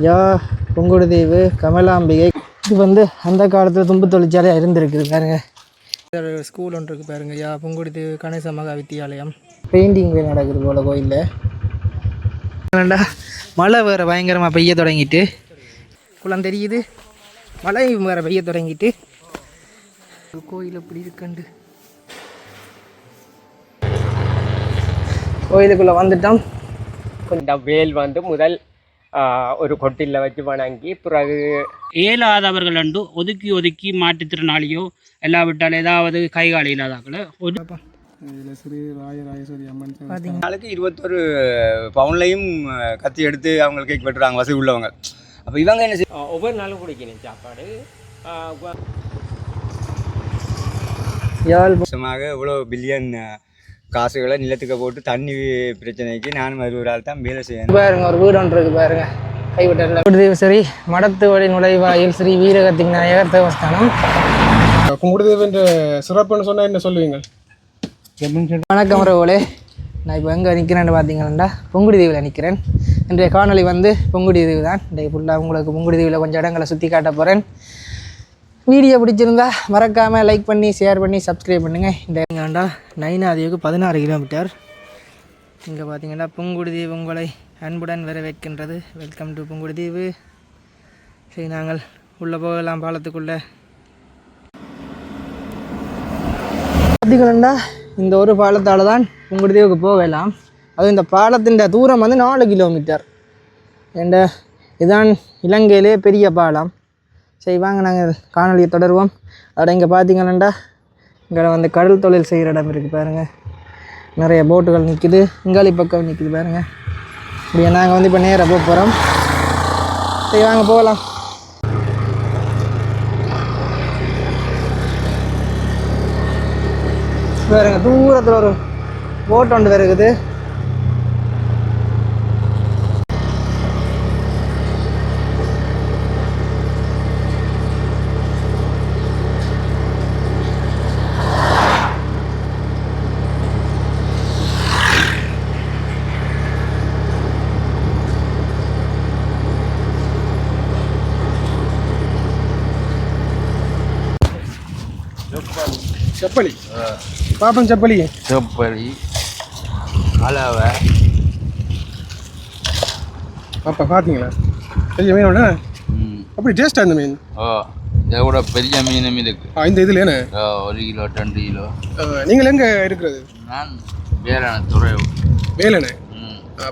யா புங்குடுதீவு கமலாம்பிகை. இது வந்து அந்த காலத்தில் தும்பு தொழிற்சாலையாக இருந்திருக்குது பாருங்க. ஸ்கூல் ஒன்று இருக்குது பாருங்க. யா புங்குடுதீவு கணேச மகா வித்தியாலயம். பெயிண்டிங் வேலை நடக்குது போல் கோயிலில். மழை வேறு பயங்கரமாக பெய்ய தொடங்கிட்டு, குளம் தெரியுது, மழை வேறு பெய்ய தொடங்கிட்டு. கோயில் எப்படி இருக்குண்டு கோயிலுக்குள்ளே வந்துட்டோம். இந்த வேல் வந்து முதல் ஒரு கொட்டில வச்சு வணங்கி பிறகு இயலாதவர்கள் அண்டு ஒதுக்கி ஒதுக்கி மாற்றுத்திறனாளியோ எல்லாவிட்டால் ஏதாவது கைகால இல்லாதாக்கள நாளைக்கு 21 பவுன்லையும் கத்தி எடுத்து அவங்க கேக் வெட்டுறாங்க வசதி உள்ளவங்க. அப்போ இவங்க என்ன செய்ய ஒவ்வொரு நாளும் குடிக்கணும் சாப்பாடு. வருஷமாக இவ்வளோ பில்லியன் காசுகளை நிலத்துக்கு போட்டு தண்ணி பிரச்சனைக்கு நானும் அது ஒரு ஆள் தான் வேலை செய்யணும். பாருங்க ஒரு வீடு ஒன்று இருக்குது பாருங்க. கைவிட்டல் சரி மடத்து வழி நுழைவாயில் ஸ்ரீ வீரகத்தி விநாயகர் தேவஸ்தானம். புங்குடுதீவு என்ற சிறப்புன்னு சொன்னால் என்ன சொல்லுவீங்க? வணக்கம் ரவோலே. நான் இப்போ எங்கே நிற்கிறேன்னு பார்த்தீங்கன்னா புங்குடுதீவில் நிற்கிறேன். இன்றைய காணொலி வந்து புங்குடுதீவு தான். இன்றைய ஃபுல்லாக உங்களுக்கு புங்குடுதீவில் கொஞ்சம் இடங்களை சுற்றி காட்ட போகிறேன். வீடியோ பிடிச்சிருந்தா மறக்காமல் லைக் பண்ணி ஷேர் பண்ணி சப்ஸ்கிரைப் பண்ணுங்கள். இந்த எங்காண்டா நைனாதீவுக்கு 16 கிலோமீட்டர். இங்கே பார்த்தீங்கன்னா புங்குடுதீவு உங்களை அன்புடன் வரவேற்கின்றது. Welcome to Pungudutivu. சரி நாங்கள் உள்ளே போகலாம் பாலத்துக்குள்ளே. பார்த்தீங்கன்னா இந்த ஒரு பாலத்தால் தான் புங்குடுதீவுக்கு போகலாம். அதுவும் இந்த பாலத்தின் தூரம் வந்து 4 கிலோமீட்டர். இதுதான் இலங்கையிலே பெரிய பாலம். சரி வாங்க நாங்கள் காணொலியை தொடருவோம். அதோட இங்கே பார்த்தீங்கன்னா இங்கே வந்து கடல் தொழில் செய்கிற இடம் இருக்குது பாருங்கள். நிறைய போட்டுகள் நிற்குது. இங்காலி பக்கம் நிற்குது பாருங்கள். இப்படியே நாங்கள் வந்து இப்போ நேராக போக போகிறோம். சரி வாங்க போகலாம். பாருங்க தூரத்தில் ஒரு போட் ஒன்று இருக்குது. செப்பலி பாப்பன் செப்பலி செப்பலி அலவை பாப்பா பார்த்தீங்களா? பெரிய மீன் ஒன்று அப்படி டேஸ்ட்டாக இந்த மீன். இதை விட பெரிய மீனும் இருக்கு இந்த இதில் என்ன 1 கிலோ 2 கிலோ. நீங்கள் எங்கே இருக்கிறது? நான் வேலனை துறை. வேலனை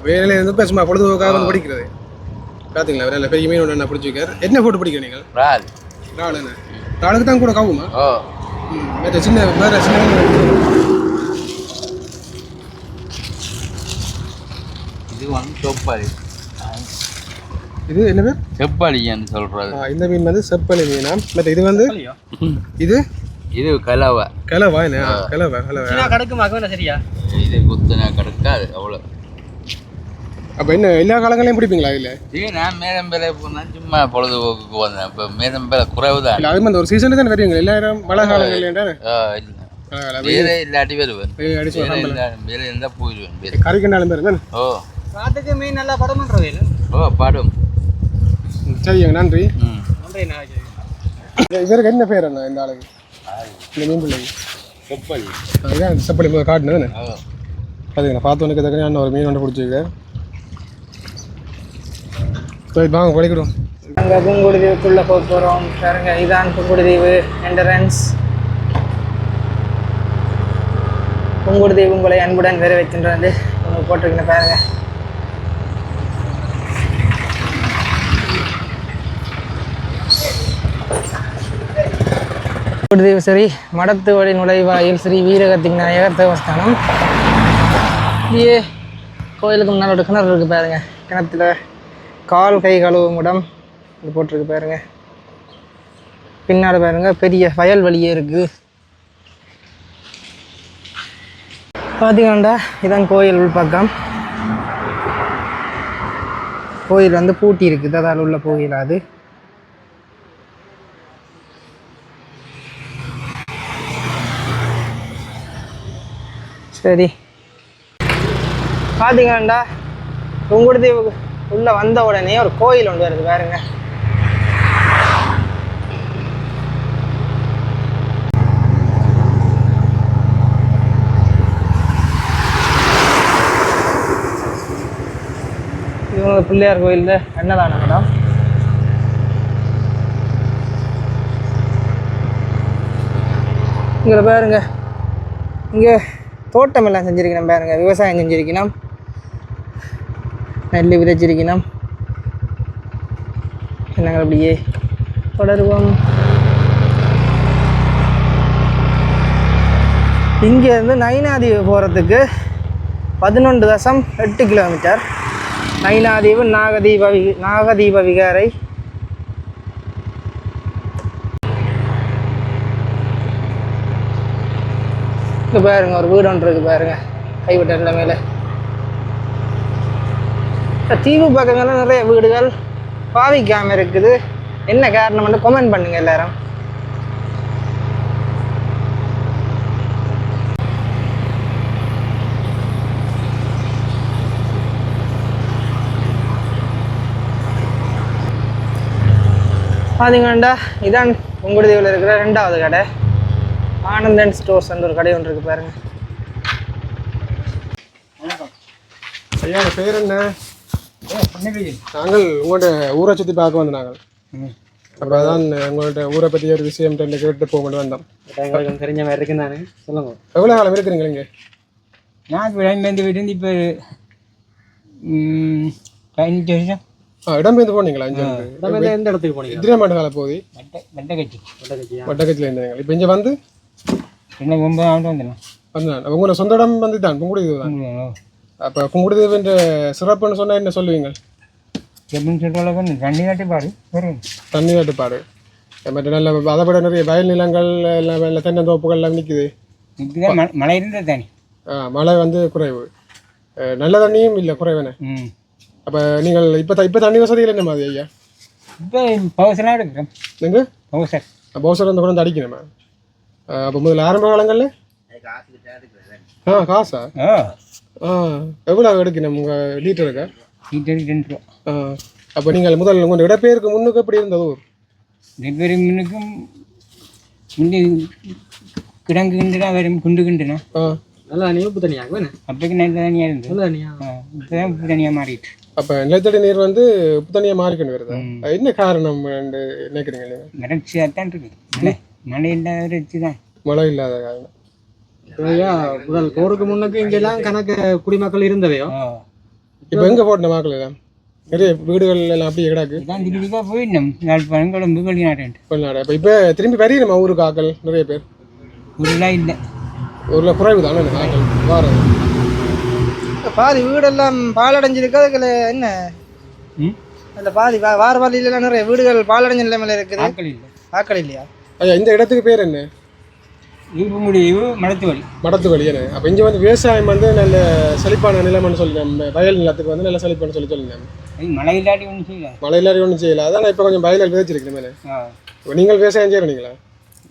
வேலையில் இருந்து இப்போ சும்மா பொழுதுபோக்காக வந்து பிடிக்கிறது. பார்த்தீங்களா வேலை பெரிய மீன் ஒன்று என்ன பிடிச்சிருக்காரு. என்ன போட்டு பிடிக்கிறீங்க நீங்கள்? இறால் என்ன இறாலுக்கு தான் கூட காவுமா? சின்ன வேறு சின்ன இது வந்து செப்பலி. இது என்ன பேர்? செப்பலின்னு சொல்கிறது. இந்த மீன் வந்து செப்பலி மீனா. மற்ற இது வந்து இது இது கலவை. கலவா என்ன? கலவை கலவை கிடக்குமா? சரியா இது குத்தனா கிடக்காது அவ்வளோ. அப்போ என்ன எல்லா காலங்களையும் பிடிப்பீங்களா? இல்லை நான் மேதம்பேலை போனால் சும்மா பொழுதுபோக்குக்கு வந்தேன். இப்போ மேதம்பேலை குறைவு தான். இல்லை அது ஒரு சீசனு தான் வருவீங்க எல்லாரும் மழை காலங்கள் வேலை இல்லாட்டி வருவேன். வேலை இருந்தால் போயிடுவேன். கறிக்கண்டாலும் பேருங்க. காட்டுக்கு மீன் நல்லா படம் பண்ணுறது. படம். சரிங்க நன்றி. இவருக்கு என்ன பேர் என்ன இந்த ஆளுக்கு? இந்த மீன் பிள்ளைங்க செப்பலி. அதுதான் செப்பலி காட்டுனேன். அதுங்க பார்த்தோன்னே தக்கன ஒரு மீன் ஒன்று பிடிச்சிருக்கேன். வாங்க படிக்கிறோம். நாங்கள் புங்குடுதீவுக்குள்ளே போக போகிறோம் பாருங்க. இதான் புங்குடுதீவு என்ட்ரன்ஸ். புங்குடுதீவு உங்களை அன்புடன் வரவேற்கின்றது. உங்களுக்கு போட்டிருக்கீங்க பாருங்க. புங்குடுதீவு சரி மடத்து வழி நுழைவாயில் ஸ்ரீ வீரகத்தி விநாயகர் தேவஸ்தானம். இப்படியே கோயிலுக்கு முன்னால் ஒரு கிணறு இருக்குது பாருங்க. கிணத்துல கால் கை கழுவும் இடம் இது போட்டிருக்கு பாருங்க. பின்னாடி பாருங்க பெரிய வயல்வெளியே இருக்குது. பார்த்தீங்கன்னா இதான் கோயில் உள்பக்கம். கோயில் வந்து பூட்டி இருக்குது. அதால் உள்ள கோயில் அது. சரி பார்த்தீங்கன்னா புங்குடுதீவு உள்ளே வந்த உடனே ஒரு கோயில் ஒன்று வருது பாருங்க. இவங்க பிள்ளையார் கோயிலில் அன்னதானம் இடம். இங்கே பாருங்க, இங்கே தோட்டம் எல்லாம் செஞ்சுருக்கணும் பாருங்க, விவசாயம் செஞ்சுருக்கணும், நெல் விதைச்சிருக்கணும். நாங்கள் அப்படியே தொடருவோம். இங்கேருந்து நயினாதீவு போகிறதுக்கு 11.8 கிலோமீட்டர். நயினாதீவு நாகதீப விகாரை. இங்கே பாருங்க, ஒரு வீடு ஒன்று இருக்குது பாருங்க, கைவிட்ட மேலே. தீவு பக்கங்கள்லாம் நிறைய வீடுகள் பாவிக்காமல் இருக்குது. என்ன காரணம்னு கமெண்ட் பண்ணுங்க எல்லாரும். பார்த்தீங்கண்டா இதான் புங்குடுதீவில் இருக்கிற 2வது கடை, ஆனந்தன் ஸ்டோர்ஸ் ஒரு கடை ஒன்று இருக்குது பாருங்க. ஐயா பேர் என்ன? நாங்கள் உங்கள்கிட்ட ஊரை சுற்றி பார்க்க வந்து நாங்கள் அப்போ அதான் உங்கள்கிட்ட ஊரை பற்றி ஒரு விஷயம் கேட்டு போக வந்தோம். எங்களுக்கு தெரிஞ்ச மாதிரி இருக்குன்னு நான் சொல்லுங்க. எவ்வளோ காலம் இருக்கிறீங்க இங்கே? நான் இடம்பெயர்ந்து வீட்டு இப்போ 15 வருஷம். இடம்பெயர்ந்து போனீங்களா? எந்த இடத்துக்கு போனீங்க? இத்திரே மாட்டு காலம் போகுது. வட்டக்கட்சியில் இருந்தீங்க. இப்போ இங்கே வந்து 9 ஆண்டு வந்தேன். அப்போ உங்களோட சொந்த இடம் வந்து தான் புங்குடுதீவு தான். அப்போ புங்குடுதீவுன்ற சிறப்புன்னு சொன்னால் என்ன சொல்லுவீங்க? எப்படின்னு சொல்கிற தண்ணி காட்டுப்பாடு தண்ணி காட்டுப்பாடு மற்ற நல்ல அதை விட நிறைய வயல் நிலங்கள் எல்லாம் நல்ல தென்னந்தோப்புகள் எல்லாம் நிற்குது. மழை இருந்தால் தண்ணி மழை வந்து குறைவு, நல்ல தண்ணியும் இல்லை குறைவுன்னு. அப்போ நீங்கள் இப்போ தண்ணி வசதிகள் என்ன மாதிரி ஐயா? இப்போ பவுசர்லாம் எடுக்கிறோம். நீங்கள் பவுசர் வந்து கூட வந்து அடிக்கணுமா? அப்போ முதல்ல ஆரம்ப காலங்களில் காசா? எவ்வளோ எடுக்கணும் உங்கள் லிட்டருக்கு? லிட்டருக்கு 2 ரூபா. அப்போ நீங்கள் முதல் உங்கள் இடப்பெயருக்கு முன்னுக்கு எப்படி இருந்தது ஊர்? இடப்பெயருக்கு முன்னுக்கும் முன்னே கிடங்கு கிண்டுனா வரும், குண்டு கிண்டுனா நல்லா தண்ணியாக உப்பு தண்ணியாக வேணும். அப்போக்கு நல்ல தண்ணியாக இருந்தது. நல்ல தண்ணியாக இப்போ தான் உப்பு தண்ணியாக மாறிட்டு. அப்போ நிலத்தடி நீர் வந்து உப்பு தண்ணியாக மாறிக்கணும் வருது. என்ன காரணம் நினைக்கிறீங்க நீங்கள்? வறட்சியாக தான் இருக்குது. மழை இல்லாத வறட்சி தான். மழை இல்லாத காரணம். முதல் போருக்கு முன்னுக்கு இங்கெல்லாம் கணக்கு குடிமக்கள் இருந்தவையோ. இப்போ எங்கே போட்ட மக்கள் எல்லாம் நிறைய வீடுகள் எல்லாம் அப்படியே கிடாக்கு தான் திருப்பி போயிடணும். யாழ்ப்பாணம், கொழும்பு, வெளிநாடு. அப்போ இப்போ திரும்பி வரையணுமா ஊருக்கு ஆக்கள் நிறைய பேர்? ஊரெலாம் இல்லை, ஊரில் குறைவு தானே ஆக்கள் வாரம். பாதி வீடெல்லாம் பாலடைஞ்சிருக்கு. அதுக்குள்ள என்ன அந்த பாதி வார வழியிலாம் நிறைய வீடுகள் பாலடைஞ்ச நிலைமையில இருக்குது. ஆக்கள் இல்லையா? ஐயா இந்த இடத்துக்கு பேர் என்ன? ஈப்புங்குடிவு மடத்து வழி. என்ன அப்போ இங்கே வந்து விவசாயம் வந்து நல்ல செழிப்பான நிலம்னு சொல்லி வயல் நிலத்துக்கு வந்து நல்ல செழிப்பானு சொல்லியிருந்தேன். மழை இல்லாட்டி ஒன்றும் செய்யல. மழை இல்லாட்டி ஒன்றும் செய்யலை. அதான் நான் இப்போ கொஞ்சம் வயலில் விதைச்சிருக்கேன் மேலே. இப்போ நீங்கள் விவசாயம் செய்கிறீங்களா?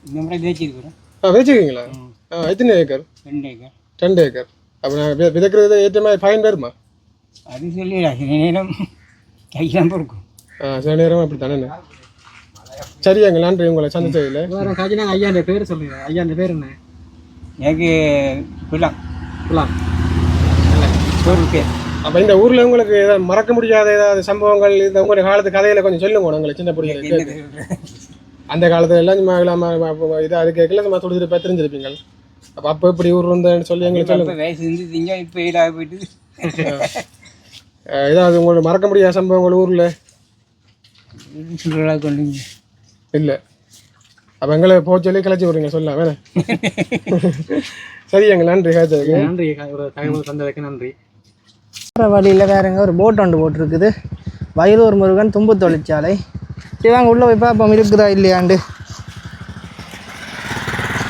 இந்த முறை விதைச்சிருக்கிறோம். விதைச்சிருக்கீங்களா? எத்தனை ஏக்கர்? 2 ஏக்கர். அப்போ நான் விதைக்கிறது ஏற்ற மாதிரி பயன் வருமா? அது சொல்லிடலாம். சில நேரம் கையெல்லாம் பொறுக்கும். சில நேரம் அப்படி தானே. சரியாங்க, நன்றி. உங்களை சந்திச்சதில்லை. ஐயாண்ட பேர் சொல்லுங்க. ஐயாண்ட பேர் என்ன? எனக்கு குலாம். அப்போ இந்த ஊரில் உங்களுக்கு ஏதாவது மறக்க முடியாத ஏதாவது சம்பவங்கள் இந்த உங்களுடைய காலத்து கதையில் கொஞ்சம் சொல்லுங்க. உங்களை சின்ன பிள்ளைங்க அந்த காலத்தில் எல்லாம் நம்ம இது அது கேட்கல நம்ம துடிச்சிட்டு தெரிஞ்சிருப்பீங்க. அப்போ இப்படி ஊர் இருந்தேன்னு சொல்லி எங்களுக்கு சொல்லுங்க. வயசு இருந்துட்டீங்க, இப்போ ஈடாக போயிட்டு. ஏதாவது உங்களுக்கு மறக்க முடியாத சம்பவங்கள் ஊரில் சுற்றுலா கொண்டு இல்லை? அப்போ எங்களை போக சொல்லி கிளச்சி விடுங்க சொல்லலாம் வேணே. சரி எங்க நன்றி. நன்றி, ஒரு தகவல் தந்ததுக்கு நன்றி. வழியில் வேறுங்க ஒரு போட் ஒன்று போட்டிருக்குது. வயலூர் முருகன் தும்பு தொழிற்சாலை. சரி வாங்க உள்ளே போய் பார்ப்போம் இருக்குதா இல்லையாண்டு.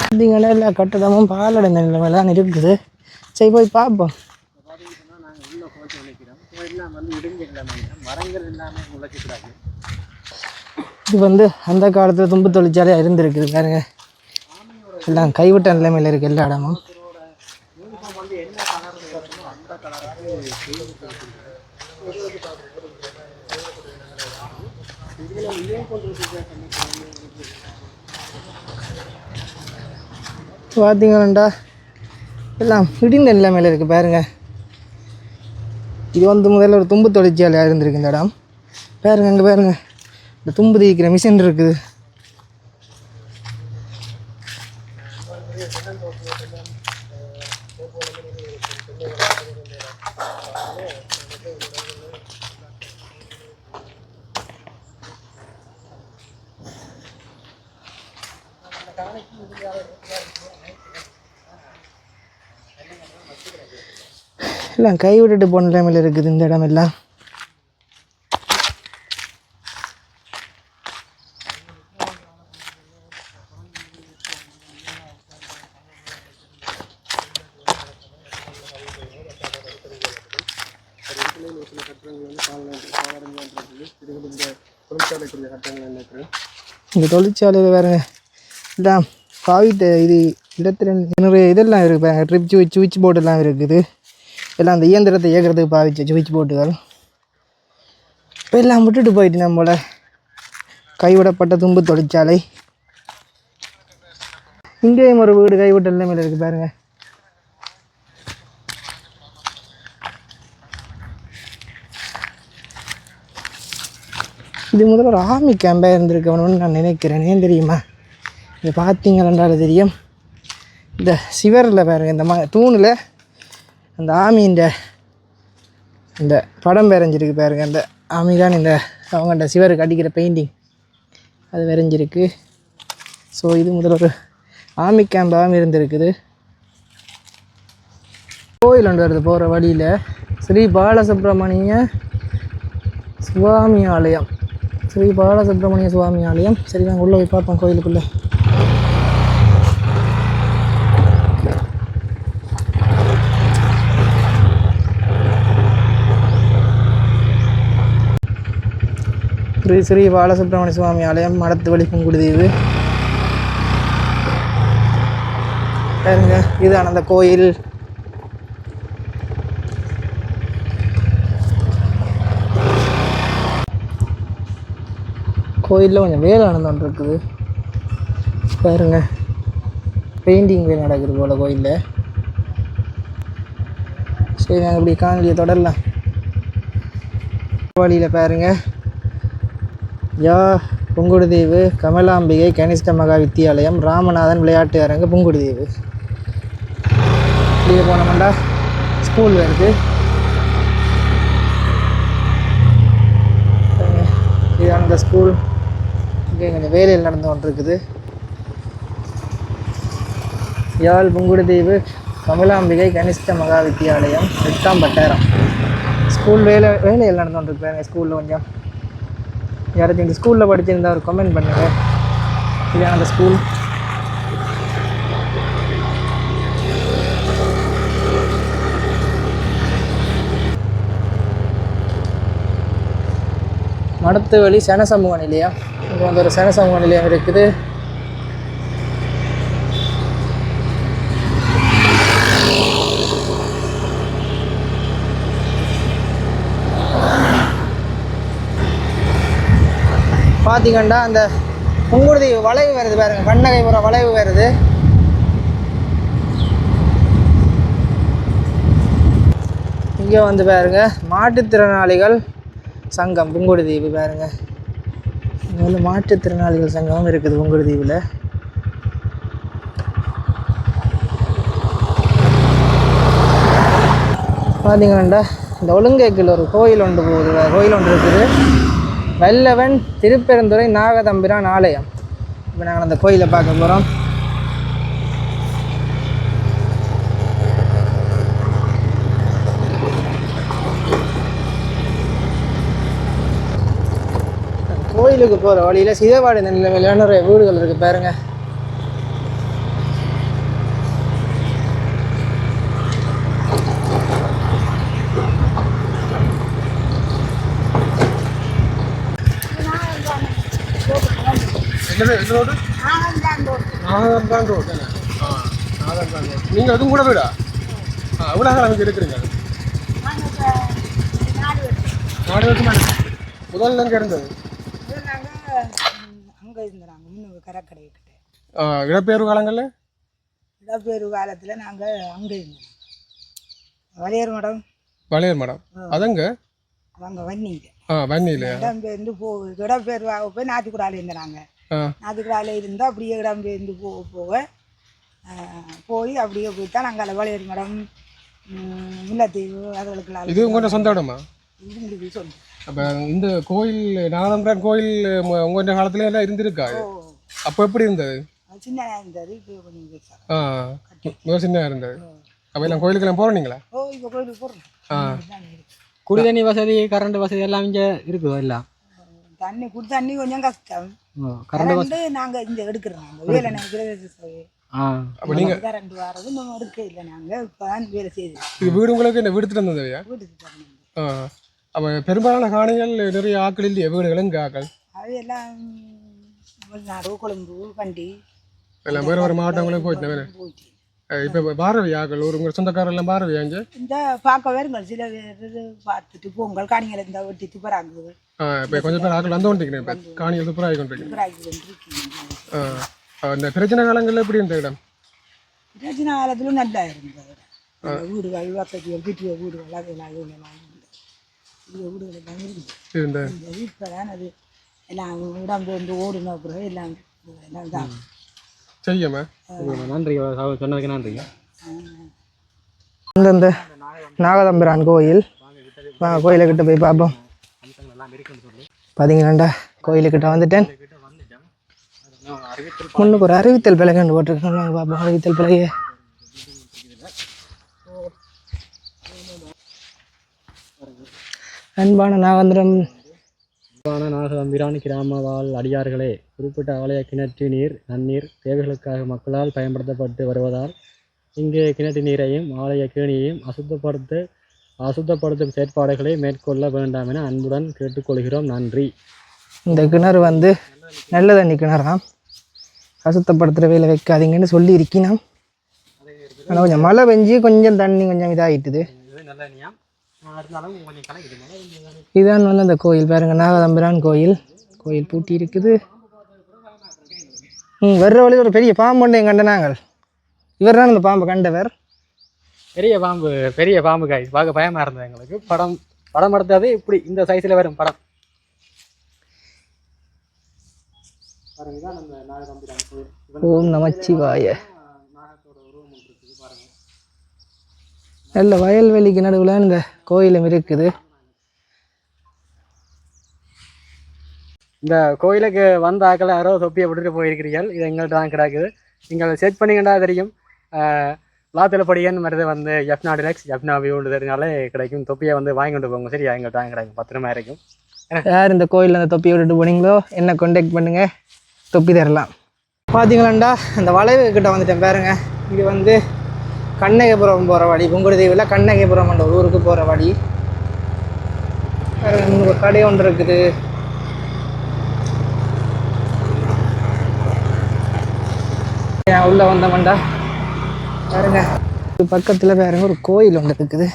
பார்த்தீங்கன்னா எல்லா கட்டடமும் பாலடைந்த நிலைமையில தான் இருக்குது. சரி போய் பார்ப்போம். இது வந்து அந்த காலத்தில் தும்பு தொழிற்சாலையாக இருந்திருக்குது பாருங்க. எல்லாம் கைவிட்ட நிலைமையில் இருக்குது எல்லா இடமும். பார்த்தீங்கன்னாண்டா எல்லாம் இடிந்த நிலைமையில் இருக்குது பாருங்கள். இது வந்து முதல்ல ஒரு தும்பு தொழிற்சாலையாக இருந்திருக்கு இந்த இடம். பாருங்க அங்கே பாருங்க, இந்த தும்பு தேய்க்கிற மிஷின் இருக்குது. எல்லாம் கைவிட்டுட்டு போன நிலைமையில் இருக்குது இந்த இடம் எல்லாம். இந்த தொழிற்சாலையில் வேறுங்க இதான் பாவிட்ட இது இடத்துல நிறைய இதெல்லாம் இருக்குது பாருங்க. ட்ரிப் சுவிட்ச் போர்டெல்லாம் இருக்குது. எல்லாம் அந்த இயந்திரத்தை இயக்கிறதுக்கு பாவிச்ச சுவிட்ச் போர்டுகள் இப்போ எல்லாம் விட்டுட்டு போயிட்டு நம்மளோட கைவிடப்பட்ட தும்பு தொழிற்சாலை. இங்கேயும் ஒரு வீடு கைவிட்ட நிலைமையில் இருக்குது பாருங்க. இது முதல்ல ஒரு ஆர்மி கேம்பாக இருந்திருக்கணும்னு நான் நினைக்கிறேன். ஏன் தெரியுமா, இது பார்த்தீங்கன்னாலும் தெரியும். இந்த சிவரில் பாருங்கள், இந்த தூணில் அந்த ஆமின்ற இந்த படம் வரைஞ்சிருக்கு பாருங்கள். அந்த ஆமி தான் இந்த அவங்கள்ட்ட சிவருக்கு அடிக்கிற பெயிண்டிங் அது வரைஞ்சிருக்கு. ஸோ இது முதல்ல ஒரு ஆர்மி கேம்பாகவும் இருந்திருக்குது. கோயில் ஒன்று வருது போகிற வழியில், ஸ்ரீ பாலசுப்ரமணிய சுவாமி ஆலயம். ஸ்ரீ பாலசுப்ரமணிய சுவாமி ஆலயம். சரி, நாங்கள் உள்ளே போய் பார்ப்போம் கோயிலுக்குள்ளே. ஸ்ரீ பாலசுப்ரமணிய சுவாமி ஆலயம், மடத்து வழி புங்குடுதீவு. பாருங்க, இதுதான் அந்த கோயில். கோயிலில் கொஞ்சம் வேலை நடந்துகிட்டு இருக்குது பாருங்க. பெயிண்டிங் வேலை நடக்குது போல் கோயிலில். சரி, நாங்கள் இப்படி காணொலியை தொடரலாம். வழியில் பாருங்கள், யா புங்குடுதீவு கமலாம்பிகை கனிஷ்ட மகா வித்தியாலயம், ராமநாதன் விளையாட்டு அரங்கு புங்குடுதீவு. இப்படியே போனோம்னா ஸ்கூல் வருது. இது அந்த ஸ்கூல். இங்கே கொஞ்சம் வேலையில் நடந்து கொண்டிருக்குது. யாழ் புங்குடுதீவு கமலாம்பிகை கனிஷ்ட மகா வித்தியாலயம் 8ஆம் வட்டாரம் ஸ்கூல் வேலையில் நடந்து கொண்டிருக்குறாங்க. ஸ்கூலில் கொஞ்சம் யாராச்சும் இந்த ஸ்கூலில் படிச்சிருந்தா ஒரு கமெண்ட் பண்ணுங்கள். இதுதான் அந்த ஸ்கூல். மடத்து வழி சனசமூக நிலையம். இங்கே வந்து ஒரு சனசமூக நிலையம் இருக்குது. பார்த்தீங்கன்னா அந்த புங்குடுதீவு வளைவு வருது பாருங்கள், கண்ணகைபுரம் வளைவு வருது. இங்கே வந்து பாருங்க, மாற்றுத்திறனாளிகள் சங்கம் புங்குடுதீவு பாருங்க. இங்கே வந்து மாற்றுத்திறனாளிகள் சங்கமும் இருக்குது புங்குடுதீவில். பார்த்தீங்கன்னா இந்த ஒழுங்கேக்கில் ஒரு கோயில் ஒன்று போகுது, கோயில் ஒன்று இருக்குது. வல்லவன் திருப்பெருந்துறை நாகதம்பிரான் ஆலயம். இப்போ நாங்கள் அந்த கோயிலை பார்க்க போகிறோம். கோயிலுக்கு போகிற வழியில் சிதவாடி நிலைமையில நிறைய வீடுகள் இருக்குது பாருங்க. நீங்கள் அதுவும் கூட வீடா? எவ்வளோ காலம் இருக்கிறீங்க? 4 வருஷமா. முதல்ல எங்கே இருந்தது? அங்கே இருந்தாங்க முன்னு கடற்கரை கிட்ட. இடப்பெயர்வு காலங்களில் இடப்பெயர்வு காலத்தில் நாங்கள் அங்கே இருந்தோம். வளையர் மடம். வளையர் மடம் அதங்க அங்கே வன்னியில். வன்னியில் இடம்பெயர்ந்து இடப்பெயர்வாக போய் நாத்துக்குடால இருந்தாங்க. நாத்துக்குடால இருந்தால் அப்படியே இடம்பெயர்ந்து போக போய் அப்படியே போய்த்தான் நாங்கள் வளையர் மடம் முல்லைத்தீவு அதுகளுக்கு. இது உங்களோட சொந்த இடமா? இது சொந்த. அப்போ இந்த கோயில் நாகதம்பிரான் கோயில் உங்கள் காலத்துல எல்லாம் இருந்திருக்கா? அப்போ எப்படி இருந்தது? சின்ன இருந்தது. இப்போ கொஞ்சம் சின்ன இருந்தது. அப்போ எல்லாம் கோயிலுக்கெல்லாம் போகிறீங்களா? இப்போ கோயிலுக்கு போகிறோம். குடி தண்ணி வசதி கரண்ட் வசதி எல்லாம் இங்கே இருக்குதோ? எல்லாம் தண்ணி குடி தண்ணி கொஞ்சம் கஷ்டம். கரண்ட் நாங்கள் இங்கே எடுக்கிறோம். வேலை அப்போ நீங்கள் கரண்ட் வர்றது நம்ம எடுக்க இல்லை. நாங்கள் இப்போ தான் வேலை செய்யுது. இது வீடு உங்களுக்கு என்ன வீடு தந்ததையா? வீட்டுக்கு அப்போ பெரும்பாலான காணிகள் நிறைய ஆக்கள் இல்லையா? வீடுகளும் இங்கே ஆக்கள் அது எல்லாம் நாடு கொழும்பு கண்டி எல்லாம் வேறு வேறு மாவட்டங்களும் போயிட்டு போயிட்டு. இப்போ பாரவி ஆக்கள் ஒரு உங்கள் சொந்தக்காரெல்லாம் பாரவி அங்கே இந்த பார்க்க வருங்கள். சில பேர் பார்த்துட்டு பொங்கல் காணிகள் இந்த வெட்டி துப்பராங்க. இப்போ கொஞ்சம் பேர் ஆக்கள் வந்து கொண்டிருக்கிறேன். இப்போ காணிகள் துப்புராகி கொண்டிருக்கேன். இந்த பிரச்சனை காலங்களில் எப்படி இருந்த இடம்? பிரச்சனை காலத்திலும் நல்லா இருந்தது. வீடுகள் வசதிகள் வீட்டு வீடுகள் அதெல்லாம் வீடுகள் எல்லாம் இருக்குது. இப்போ தான் அது எல்லாம் இடம்பெயர்ந்து ஓடின பிறகு எல்லாம் எல்லாம் தான் செய்யமா. நன்றி சொன்னதுக்கு நன்றிங்க. இந்த நாகதம்பிரான் கோயில் கோயிலுக்கிட்ட போய் பார்ப்போம். பார்த்தீங்களாண்டா கோயிலுக்கிட்ட வந்துட்டேன். முன்னுக்கு ஒரு அறிவித்தல் பிள்ளைகன்னு போட்டிருக்கோம். நாங்கள் பார்ப்போம் அறிவித்தல் பிள்ளைய. அன்பான நாகதம்பிரான் கிராம வாழ் அடியார்களே, குறிப்பிட்ட ஆலய கிணற்று நீர் நன்னீர் தேவைகளுக்காக மக்களால் பயன்படுத்தப்பட்டு வருவதால் இங்கே கிணற்று நீரையும் ஆலய கேணியையும் அசுத்தப்படுத்தும் செயற்பாடுகளை மேற்கொள்ள வேண்டாம் என அன்புடன் கேட்டுக்கொள்கிறோம். நன்றி. இந்த கிணறு வந்து நல்ல தண்ணி கிணறாம். அசுத்தப்படுத்துகிற வேலை வைக்காதீங்கன்னு சொல்லி இருக்கணும். ஆனால் கொஞ்சம் மழை பெஞ்சு கொஞ்சம் தண்ணி கொஞ்சம் இதாகிட்டுது. இதான் வந்து அந்த கோயில் பாருங்க, நாகதம்பிரான் கோயில். கோயில் பூட்டி இருக்குது. வர்ற வழியில் ஒரு பெரிய பாம்பு ஒன்றையும் கண்ட நாங்கள். இவர் தான் அந்த பாம்பை கண்டவர். பெரிய பாம்பு காய் பார்க்க பயமாக இருந்தது எங்களுக்கு. படம் எடுத்தது இப்படி இந்த சைஸில் வரும் படம். ஓம் நமச்சிவாய. நல்ல வயல்வெளிக்கு நடுவில் இந்த கோயிலும் இருக்குது. இந்த கோயிலுக்கு வந்த ஆக்களை யாரோ தொப்பியை விட்டுட்டு போயிருக்கிறீர்கள். இது எங்கள்கிட்ட தான் கிடக்குது. நீங்கள் செர்ச் பண்ணிக்கிட்டா தெரியும். லாத்திலப்படியன் மருது வந்து எஃப்னா டிலக்ஸ் எஃப்னா வியூன்னு தெரிஞ்சாலே கிடைக்கும். தொப்பியை வந்து வாங்கி கொண்டு போங்க. சரியா? எங்கள்கிட்ட தான் கிடைக்கும். 10 ரூபாய் இருக்கும். யார் இந்த கோயிலில் அந்த தொப்பியை விட்டுட்டு போனீங்களோ என்ன கான்டாக்ட் பண்ணுங்கள், தொப்பி தரலாம். பார்த்தீங்களாண்டா இந்த வளைவு கிட்ட வந்துட்டேன் பாருங்க. இது வந்து கண்ணகிபுரம் போகிற வழி. புங்குடுதீவில் கண்ணகிபுரம் என்ற ஊருக்கு போகிற வழி. ஒரு கடை ஒன்று இருக்குது. உள்ளே வந்தோம்டா பாருங்க. பக்கத்தில் பாருங்க ஒரு கோயில் ஒன்று இருக்குது.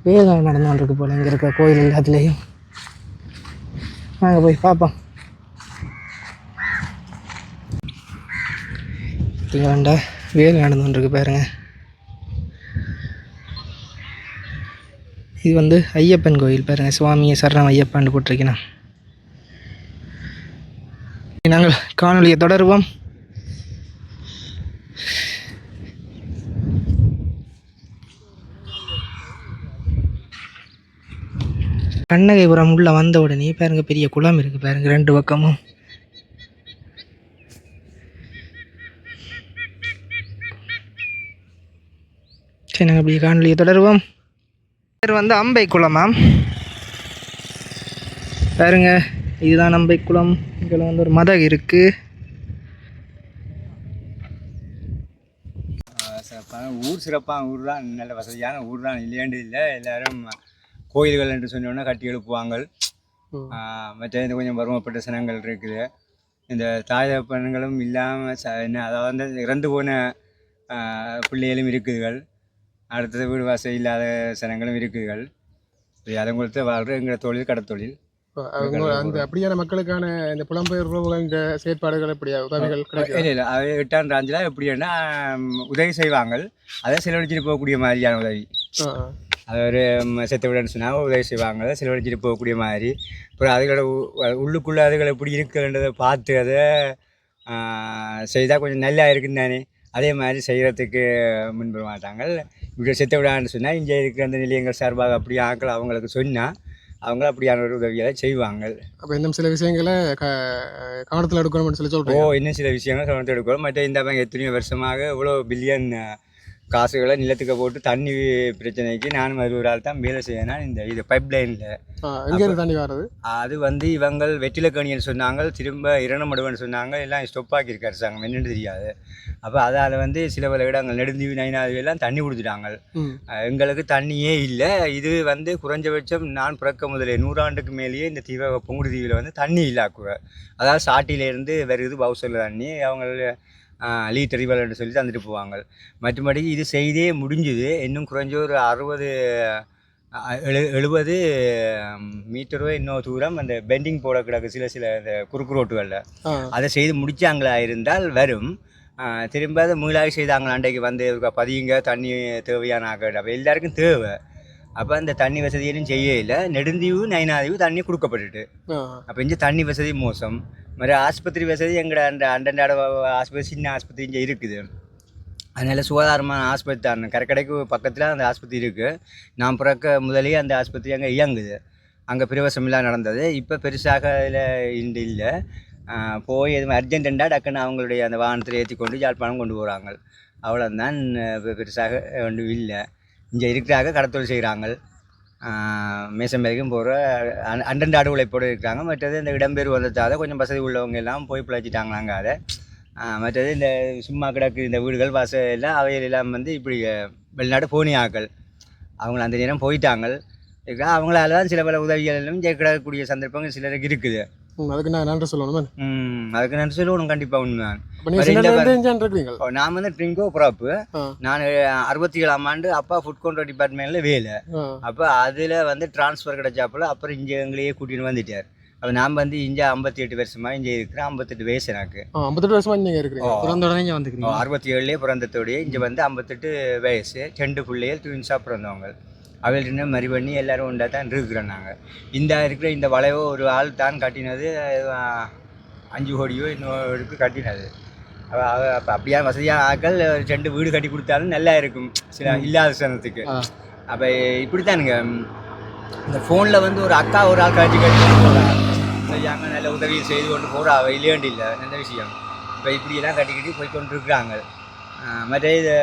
வேலை நடந்து கொண்டிருக்கு போல இங்கே இருக்கிற கோயில் எல்லாத்துலேயும். நாங்கள் போய் பார்ப்போம். பார்த்தீங்களாண்டா வேலை நடந்து கொண்டிருக்கு பாருங்க. இது வந்து ஐயப்பன் கோயில் பாருங்க. சுவாமியை சரணம் ஐயப்பான்னு போட்டிருக்கேன். நாங்கள் காணொலியை தொடருவோம். கண்ணகிபுரம் உள்ள வந்த உடனே பாருங்க பெரிய குளம் இருக்கு பாருங்க 2 பக்கமும். சரி, நாங்கள் அப்படி காணொலியை தொடருவோம். பேர் வந்து அம்பை குளமாம் பாருங்க. இதுதான் அம்பை குளம். இங்கே வந்து ஒரு மதகு இருக்கு. ஊர் சிறப்பான ஊர் தான், நல்ல வசதியான ஊர் தான், இல்லையாண்டு இல்லை. எல்லோரும் கோயில்கள் என்று சொன்னோன்னா கட்டி எழுப்புவாங்க. மற்ற இந்த கொஞ்சம் பருவப்பட்ட சனங்கள் இருக்குது. இந்த தாய் தகப்பன்களும் இல்லாமல் என்ன, அதாவது வந்து இறந்து போன பிள்ளைகளும் இருக்குதுகள். அடுத்தது வீடு வாசல் இல்லாத சனங்களும் இருக்குதுகள். அதை கொடுத்து வாழ்கிற எங்கள் தொழில் கடத்தொழில். அந்த அப்படியான மக்களுக்கான இந்த புலம்பெயர்வுகள் இந்த செயற்பாடுகள் எப்படியா உதவிகள் கிடைக்கும்? இல்லை அது 8ஆம் ராஞ்சில் எப்படின்னா உதவி செய்வாங்க, அதை செலவழிச்சிட்டு போகக்கூடிய மாதிரியான உதவி. அது ஒரு செத்த விடன்னு சொன்னால் உதவி செய்வாங்க, செலவழிச்சிட்டு போகக்கூடிய மாதிரி. அப்புறம் அதுகளோட உள்ளுக்குள்ளே அதுகள் எப்படி இருக்குன்றதை பார்த்து அதை செய்தால் கொஞ்சம் நல்லா இருக்குன்னு தானே, அதே மாதிரி செய்கிறதுக்கு முன்பட மாட்டாங்க. இப்படி செத்த விடான்னு சொன்னால் இங்கே இருக்கிற அந்த நிலையங்கள் சார்பாக அப்படி ஆக்கள் அவங்களுக்கு சொன்னால் அவங்க அப்படியான ஒரு உதவிகளை செய்வாங்க. அப்போ இன்னும் சில விஷயங்களை கவனத்தில் எடுக்கணும்னு சொல்லி சொல்கிறோம். இன்னும் சில விஷயங்கள் கவனத்தில் எடுக்கணும். மற்ற இந்த பேங்க் எத்தனையோ வருஷமாக இவ்வளோ பில்லியன் காசுகளை நிலத்துக்கு போட்டு தண்ணி பிரச்சனைக்கு நானும் அது ஒரு ஆள் தான் வேலை செய்யணும். இது பைப் லைனில் எங்கேருந்து தண்ணி வர்றது? அது வந்து இவங்க வெற்றிலக்கணின்னு சொன்னாங்க, திரும்ப இரணமடுவன்னு சொன்னாங்க, எல்லாம் ஸ்டொப் ஆக்கியிருக்க அரசாங்கம் என்னென்னு தெரியாது. அப்போ அதால் வந்து சில பல இடங்கள் நெடுந்தீவு நைனாதீவு எல்லாம் தண்ணி கொடுத்துட்டாங்க. எங்களுக்கு தண்ணியே இல்லை. இது வந்து குறைஞ்சபட்சம் நான் பிறக்க முதலே 100 ஆண்டுக்கு மேலேயே இந்த பொங்குடி தீவில் வந்து தண்ணி இல்லாக்குவ. அதாவது சாட்டியிலேருந்து வருது பவுசரில் தண்ணி, அவங்க லீட்டர் இவள்னு சொல்லி தந்துட்டு போவாங்க. மற்றபடி இது செய்தே முடிஞ்சுது. இன்னும் குறைஞ்ச ஒரு 60-70 மீட்டரோ இன்னும் தூரம் அந்த பெண்டிங் போட கிடக்கு சில இந்த குறுக்கு ரோட்டுகளில். அதை செய்து முடித்தாங்களா இருந்தால் வரும். திரும்ப அதை மீளாக செய்தாங்களா அன்றைக்கு வந்து பதியுங்க தண்ணி தேவையான ஆக்கள். அப்போ எல்லாருக்கும் தேவை. அப்போ அந்த தண்ணி வசதியும் செய்ய இல்லை. நெடுந்தீவு நைனாதீவு தண்ணி கொடுக்கப்பட்டுட்டு அப்போ இங்கே தண்ணி வசதி மோசம். மாதிரி ஆஸ்பத்திரி வசதி எங்கட அண்டை ஆஸ்பத்திரி சின்ன ஆஸ்பத்திரி இங்கே இருக்குது. அதனால் சுகாதாரமான ஆஸ்பத்திரி தான். கரைக்கடைக்கு பக்கத்தில் அந்த ஆஸ்பத்திரி இருக்குது. நான் பிறக்க முதலே அந்த ஆஸ்பத்திரி அங்கே இயங்குது. அங்கே பிரவேசமெல்லாம் நடந்தது. இப்போ பெருசாக இதில் இல்லை. போய் எதுவும் அர்ஜென்ட்டாக டக்குன்னு அவங்களுடைய அந்த வாகனத்தில் ஏற்றி கொண்டு யாழ்ப்பாணம் கொண்டு போகிறாங்க. அவ்வளோதான். பெருசாக ஒன்றும் இல்லை. இங்கே இருக்கிறாங்க, கடத்தொழில் செய்கிறாங்க, மேசம்பேரிக்கும் போகிற அண்டை உழைப்போடு இருக்கிறாங்க. மற்றது இந்த இடம்பெயர் வந்ததால் கொஞ்சம் வசதி உள்ளவங்க எல்லாம் போய் பிழைச்சிட்டாங்களாங்க. அதை மற்றது இந்த சும்மா கிடக்கு இந்த வீடுகள் வாசல் எல்லாம் அவையெல்லாம் வந்து இப்படி வெளிநாடு போனியாக்கள் அவங்கள அந்த நேரம் போயிட்டாங்க. அவங்களால தான் சில பல உதவிகளும் கிடக்கக்கூடிய சந்தர்ப்பங்கள் சிலருக்கு இருக்குது. அதுக்கு நான் நன்றி சொல்லணும். அதுக்கு நன்றி சொல்லணும் கண்டிப்பாக. உண்மைதான். நான் வந்து ட்ரிங்கோ ப்ராப்பு. நான் 67ஆம் ஆண்டு அப்பா ஃபுட் கண்ட்ரோல் டிபார்ட்மெண்ட்ல வேலை. அப்போ அதில் வந்து டிரான்ஸ்ஃபர் கிடைச்சாப்புல அப்புறம் இங்கே எங்களையே கூட்டின்னு வந்துட்டார். அப்போ நான் வந்து இங்கே 58 வருஷமா இங்கே இருக்கிறேன். 58 வயசு எனக்கு. 58 வருஷமா இங்கே இருக்கிறேன். 67 பிறந்ததோடய இங்கே வந்து 58 வயசு. 2 பிள்ளைகள் ட்வின்ஸாக பிறந்தவங்க. அவள்கிட்ட மறி பண்ணி எல்லோரும் உண்டா தான் இருக்கிறோம். நாங்கள் இருக்கிற இந்த வளைவோ ஒரு ஆள் தான் கட்டினது 5 கோடியோ இன்னொருக்கு கட்டினது. அப்போ அப்படியா வசதியான ஆட்கள் 2 வீடு கட்டி கொடுத்தாலும் நல்லா இருக்கும் சில இல்லாத சனத்துக்கு. அப்போ இப்படித்தானுங்க இந்த ஃபோனில் வந்து ஒரு அக்கா ஒரு ஆள் கட்டி போகிறாங்க, நல்ல உதவி செய்து கொண்டு போகிறா. இல்லையாண்டு இல்லை, நல்ல விஷயம். இப்போ இப்படியெல்லாம் கட்டிக்கிட்டு போய் கொண்டு இருக்கிறாங்க. மற்ற இது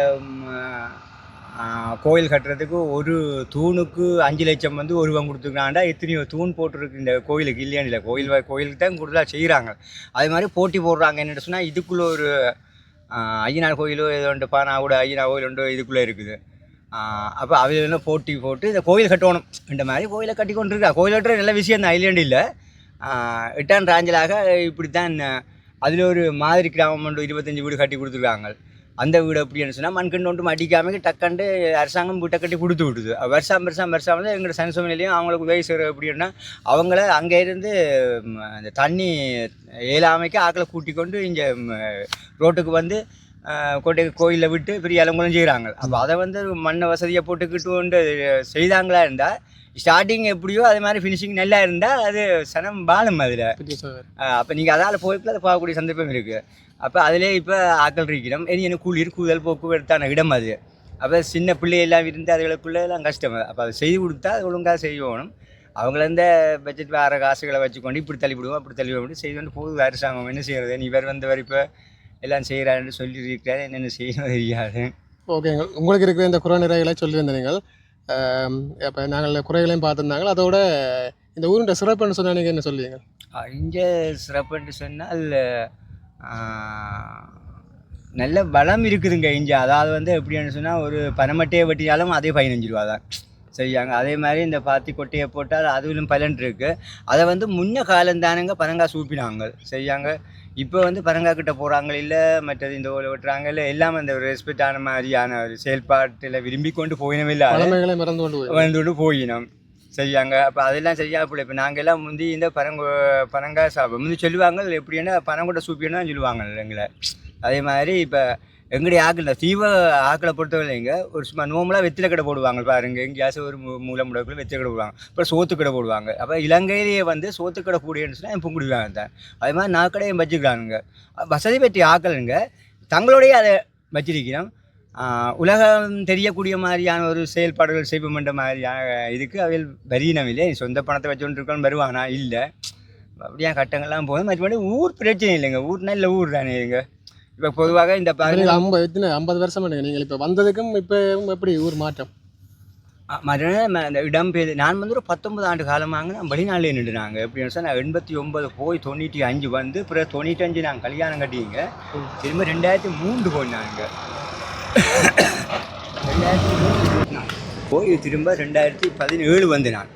கோயில் கட்டுறதுக்கு ஒரு தூணுக்கு 5 லட்சம் வந்து ஒருவன் கொடுத்துருக்காண்டா. எத்தனையோ தூண் போட்டிருக்கு இந்த கோயிலுக்கு. இல்லையான்னு இல்லை, கோயிலுக்கு தான் கூடுதலாக செய்கிறாங்க. அது மாதிரி போட்டி போடுறாங்க. என்னென்னு சொன்னால் இதுக்குள்ளே ஒரு ஐயனார் கோயிலோ ஏதோ உண்டு, பானாவோட ஐயனார் கோயில் உண்டு இதுக்குள்ளே இருக்குது. அப்போ அவையிலாம் போட்டி போட்டு இந்த கோயில் கட்டணும். இந்த மாதிரி கோயிலை கட்டி கொண்டு இருக்கா. கோயில் கட்டுற நல்ல விஷயம் தான், இல்லையாண்டு இல்லை. 8ஆம் ராஞ்சிலாக இப்படித்தான் அதில் ஒரு மாதிரி கிராமம் ஒன்று 25 வீடு கட்டி கொடுத்துருக்காங்க. அந்த வீடு எப்படின்னு சொன்னால் மண்கண்டு ஒன்றும் அடிக்காமல் டக்கண்டு அரசாங்கம் வீட்டை கட்டி கொடுத்து விட்டுது. வருஷம் வந்து எங்களோட சனிசோமனையிலையும் அவங்களுக்கு உதவி செய்கிற எப்படின்னா அவங்கள அங்கேருந்து அந்த தண்ணி ஏழாமைக்கு ஆக்களை கூட்டி கொண்டு இங்கே ரோட்டுக்கு வந்து கோயிலில் விட்டு பெரிய அலங்குலம் செய்கிறாங்க. அப்போ அதை வந்து மண்ணை வசதியை போட்டுக்கிட்டு கொண்டு செய்தாங்களா இருந்தால் ஸ்டார்டிங் எப்படியோ அது மாதிரி ஃபினிஷிங் நல்லா இருந்தால் அது சனம் பாலம் அதில். அப்போ நீங்கள் அதால் போய்க்குள்ள அதை பார்க்கக்கூடிய சந்தர்ப்பம் இருக்குது. அப்போ அதிலே இப்போ ஆக்கள் இருக்கிறோம். எனக்கு குளிர் கூதல் போக்குவரத்தான இடம் அது. அப்போ சின்ன பிள்ளையெல்லாம் இருந்து அதுகளுக்குள்ளே எல்லாம் கஷ்டம். அப்போ அதை செய்து கொடுத்தா அது ஒழுங்காக செய்யணும். அவங்கள இந்த பட்ஜெட் வேறு காசுகளை வச்சுக்கொண்டு இப்படி தள்ளிவிடுவோம் அப்படி தள்ளிவிடும் செய்து போகுது அரசாங்கம். என்ன செய்கிறது? நீ வந்தவர் இப்போ எல்லாம் செய்கிறாருன்னு சொல்லியிருக்கிறாரு, என்னென்ன செய்யணும் தெரியாது. ஓகேங்க, உங்களுக்கு இருக்கிற இந்த குறை நிறைகளை சொல்லியிருந்த நீங்கள் இப்போ நாங்கள் குறைகளையும் பார்த்துருந்தாங்க. அதோட இந்த ஊருன்ற சிறப்புன்னு சொன்னால் நீங்கள் என்ன சொல்லுவீங்க? இங்கே சிறப்புன்னு சொன்னால் நல்ல பலம் இருக்குதுங்க இங்கே. அதாவது வந்து எப்படின்னு சொன்னால் ஒரு பனமட்டையை வெட்டினாலும் அதே 15 ரூபா தான் செய்யாங்க. அதே மாதிரி இந்த பாத்தி கொட்டையை போட்டால் அதுவும் பலன் இருக்குது. அதை வந்து முன்ன காலந்தானுங்க பனங்காய் சூப்பினாங்க செய்யாங்க. இப்போ வந்து பனங்காய்கிட்ட போகிறாங்க இல்லை மற்றது இந்த ஓலை வெட்டுறாங்க இல்லை எல்லாமே அந்த ஒரு ரெஸ்பெக்டான மாதிரியான ஒரு செயல்பாட்டில் விரும்பி கொண்டு போயினோம் இல்லை மறந்து கொண்டு போயினோம். செய்யாங்க. அப்போ அதெல்லாம் செய்யா போல. இப்போ நாங்கள் எல்லாம் முந்தி இந்த பனங்காய் சாப்பிடும் முந்தி சொல்லுவாங்க எப்படின்னா பனங்கொட்டை சூப்பின்னு தான் சொல்லுவாங்க எங்களை. அதே மாதிரி இப்போ எங்களுடைய ஆக்கள் தீவ ஆக்களை பொறுத்தவரைங்க ஒரு சும்மா நோம்பலாக வெத்தில கடை போடுவாங்க பாருங்க. எங்கேயாச்சும் ஒரு மூலை முடக்குள்ள வெத்தில கடை போடுவாங்க. அப்புறம் சோத்து கடை போடுவாங்க. அப்போ இலங்கையிலேயே வந்து சோத்து கடை கூடியன்னு சொன்னால் என் பொங்குடுவாங்க தான். அதே மாதிரி நான் கடையும் வச்சுக்கிறானுங்க. வசதி பெற்ற ஆக்களுங்க தங்களுடைய அதை வச்சிருக்கிறோம். உலகம் தெரியக்கூடிய மாதிரியான ஒரு செயல்பாடுகள் செய்வோம்ன்ற மாதிரியான இதுக்கு அவையில் வரியினம் இல்லை. சொந்த பணத்தை வச்சுட்டு இருக்கோன்னு வருவானா இல்லை. அப்படியா கட்டங்கள்லாம் போதும். மற்றபடி ஊர் பிரச்சனை இல்லைங்க. ஊர் நல்ல ஊர் தானே இங்க. இப்போ பொதுவாக இந்த 50 வருஷம் நீங்கள் இப்போ வந்ததுக்கும் இப்போ எப்படி ஊர் மாற்றம்? மறுநாள் அந்த இடம்பெயர் நான் வந்து ஒரு 19 ஆண்டு காலமாக நான் வெளிநாட்டில் நின்றுனாங்க. எப்படின்னு சொன்னால் நான் 89 போய் 95 வந்து பிறகு 95 நாங்கள் கல்யாணம் கட்டிங்க. திரும்ப 2003 போனாங்க. 2003 போய் திரும்ப 2017 வந்து நான்.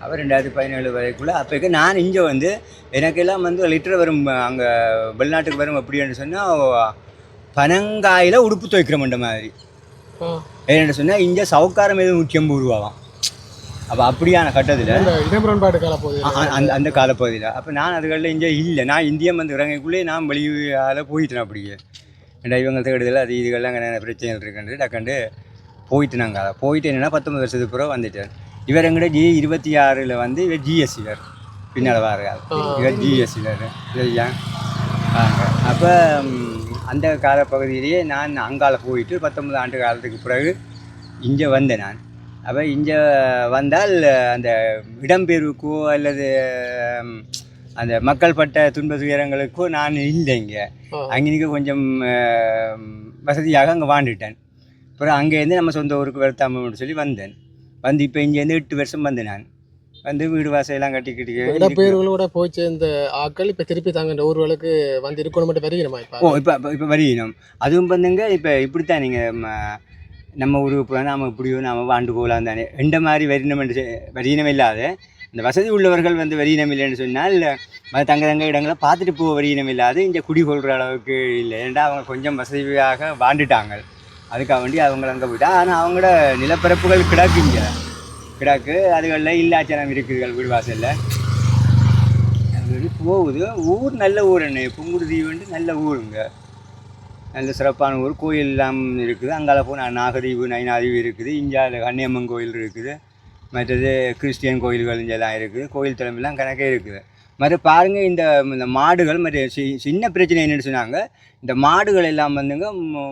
அப்போ 2017 வரைக்குள்ளே அப்போக்கு நான் இங்கே வந்து எனக்கெல்லாம் வந்து லிட்டர் வரும் அங்கே வெளிநாட்டுக்கு வரும் அப்படின்னு சொன்னால் பனங்காயில் உடுப்பு துவைக்கிறோம்ன்ற மாதிரி. ஏன்னு சொன்னால் இங்கே சவுக்காரம் எதுவும் 150 ரூபாவாம். அப்போ அப்படியான கட்டத்தில் இடம்புறம்பாடு காலப்பகுதி அந்த காலப்பகுதியில் அப்போ நான் அதுகளில் இங்கே இல்லை. நான் இந்தியம் வந்து இறங்கக்குள்ளே நான் வெளியால் போயிட்டேன். அப்படியே ஏன்னா இவங்க தேடுதல் அது இதுகள்லாம் நிறைய பிரச்சனைகள் இருக்குன்றது டக்கண்டு போயிட்டு நாங்கள் அதை போயிட்டு என்னென்னா 19 வருஷத்துக்கு பிறகு வந்துட்டேன். இவர் எங்கள்ட G26 வந்து இவர் GSCவர் பின்னால் வாருங்கள். இவர் GSCவர் சரியா. அப்போ அந்த காலப்பகுதியிலேயே நான் அங்கால போயிட்டு 19 ஆண்டு காலத்துக்கு பிறகு இங்கே வந்தேன் நான். அப்போ இங்கே வந்தால் அந்த இடம்பெயர்வுக்கோ அல்லது அந்த மக்கள் பட்ட துன்ப துயரங்களுக்கோ நான் இல்லை. இங்கே அங்கே கொஞ்சம் வசதியாக அங்கே வாழ்ந்துட்டேன். அப்புறம் அங்கேருந்து நம்ம சொந்த ஊருக்கு வருத்தாமன்னு சொல்லி வந்தேன். வந்து இப்போ இங்கேருந்து 8 வருஷம் வந்து நான் வந்து வீடு வாசையெல்லாம் கட்டிக்கிட்டு இடப்பெயர்களோட போய் சேர்ந்த ஆட்கள் இப்போ திருப்பி தாங்க ஊர்களுக்கு வந்து இருக்கணும் மட்டும் வரையணுமா? இப்போ வரையணும். அதுவும் வந்துங்க இப்போ இப்படித்தான் நீங்கள் நம்ம ஊருக்கு போனால் நாம் இப்படியோ நாம் வாழ்ந்து போகலாம் தானே. எந்த மாதிரி வரியினம் இல்லாத இந்த வசதி உள்ளவர்கள் வந்து வரியினம் இல்லைன்னு சொன்னால் தங்க இடங்களை பார்த்துட்டு போக வரியினம் இல்லாது இங்கே குடிகொள்கிற அளவுக்கு இல்லை. ஏன்டா அவங்க கொஞ்சம் வசதியாக வாழ்ந்துட்டாங்க. அதுக்காக வேண்டி அவங்க அங்கே போயிட்டா. ஆனால் அவங்களோட நிலப்பரப்புகள் கிடக்கு அதுகளில் இல்லாச்சனம் இருக்குதுகள் வீடு வாசலில் அது போகுது. ஊர் நல்ல ஊர் என்ன புங்குடுதீவு வந்து நல்ல ஊருங்க. நல்ல சிறப்பான ஊர். கோயில் எல்லாம் இருக்குது. அங்கால போனால் நாகதீவு நைனாதீவு இருக்குது. இந்தியாவில் கன்னியம்மன் கோயில் இருக்குது. மற்றது கிறிஸ்டியன் கோயில்கள் இங்கெல்லாம் இருக்குது. கோயில் தலைமையெல்லாம் கணக்கே இருக்குது. மற்ற பாருங்கள் இந்த மாடுகள் மற்ற சின்ன பிரச்சனை என்னென்னு சொன்னாங்க. இந்த மாடுகள் எல்லாம் வந்துங்க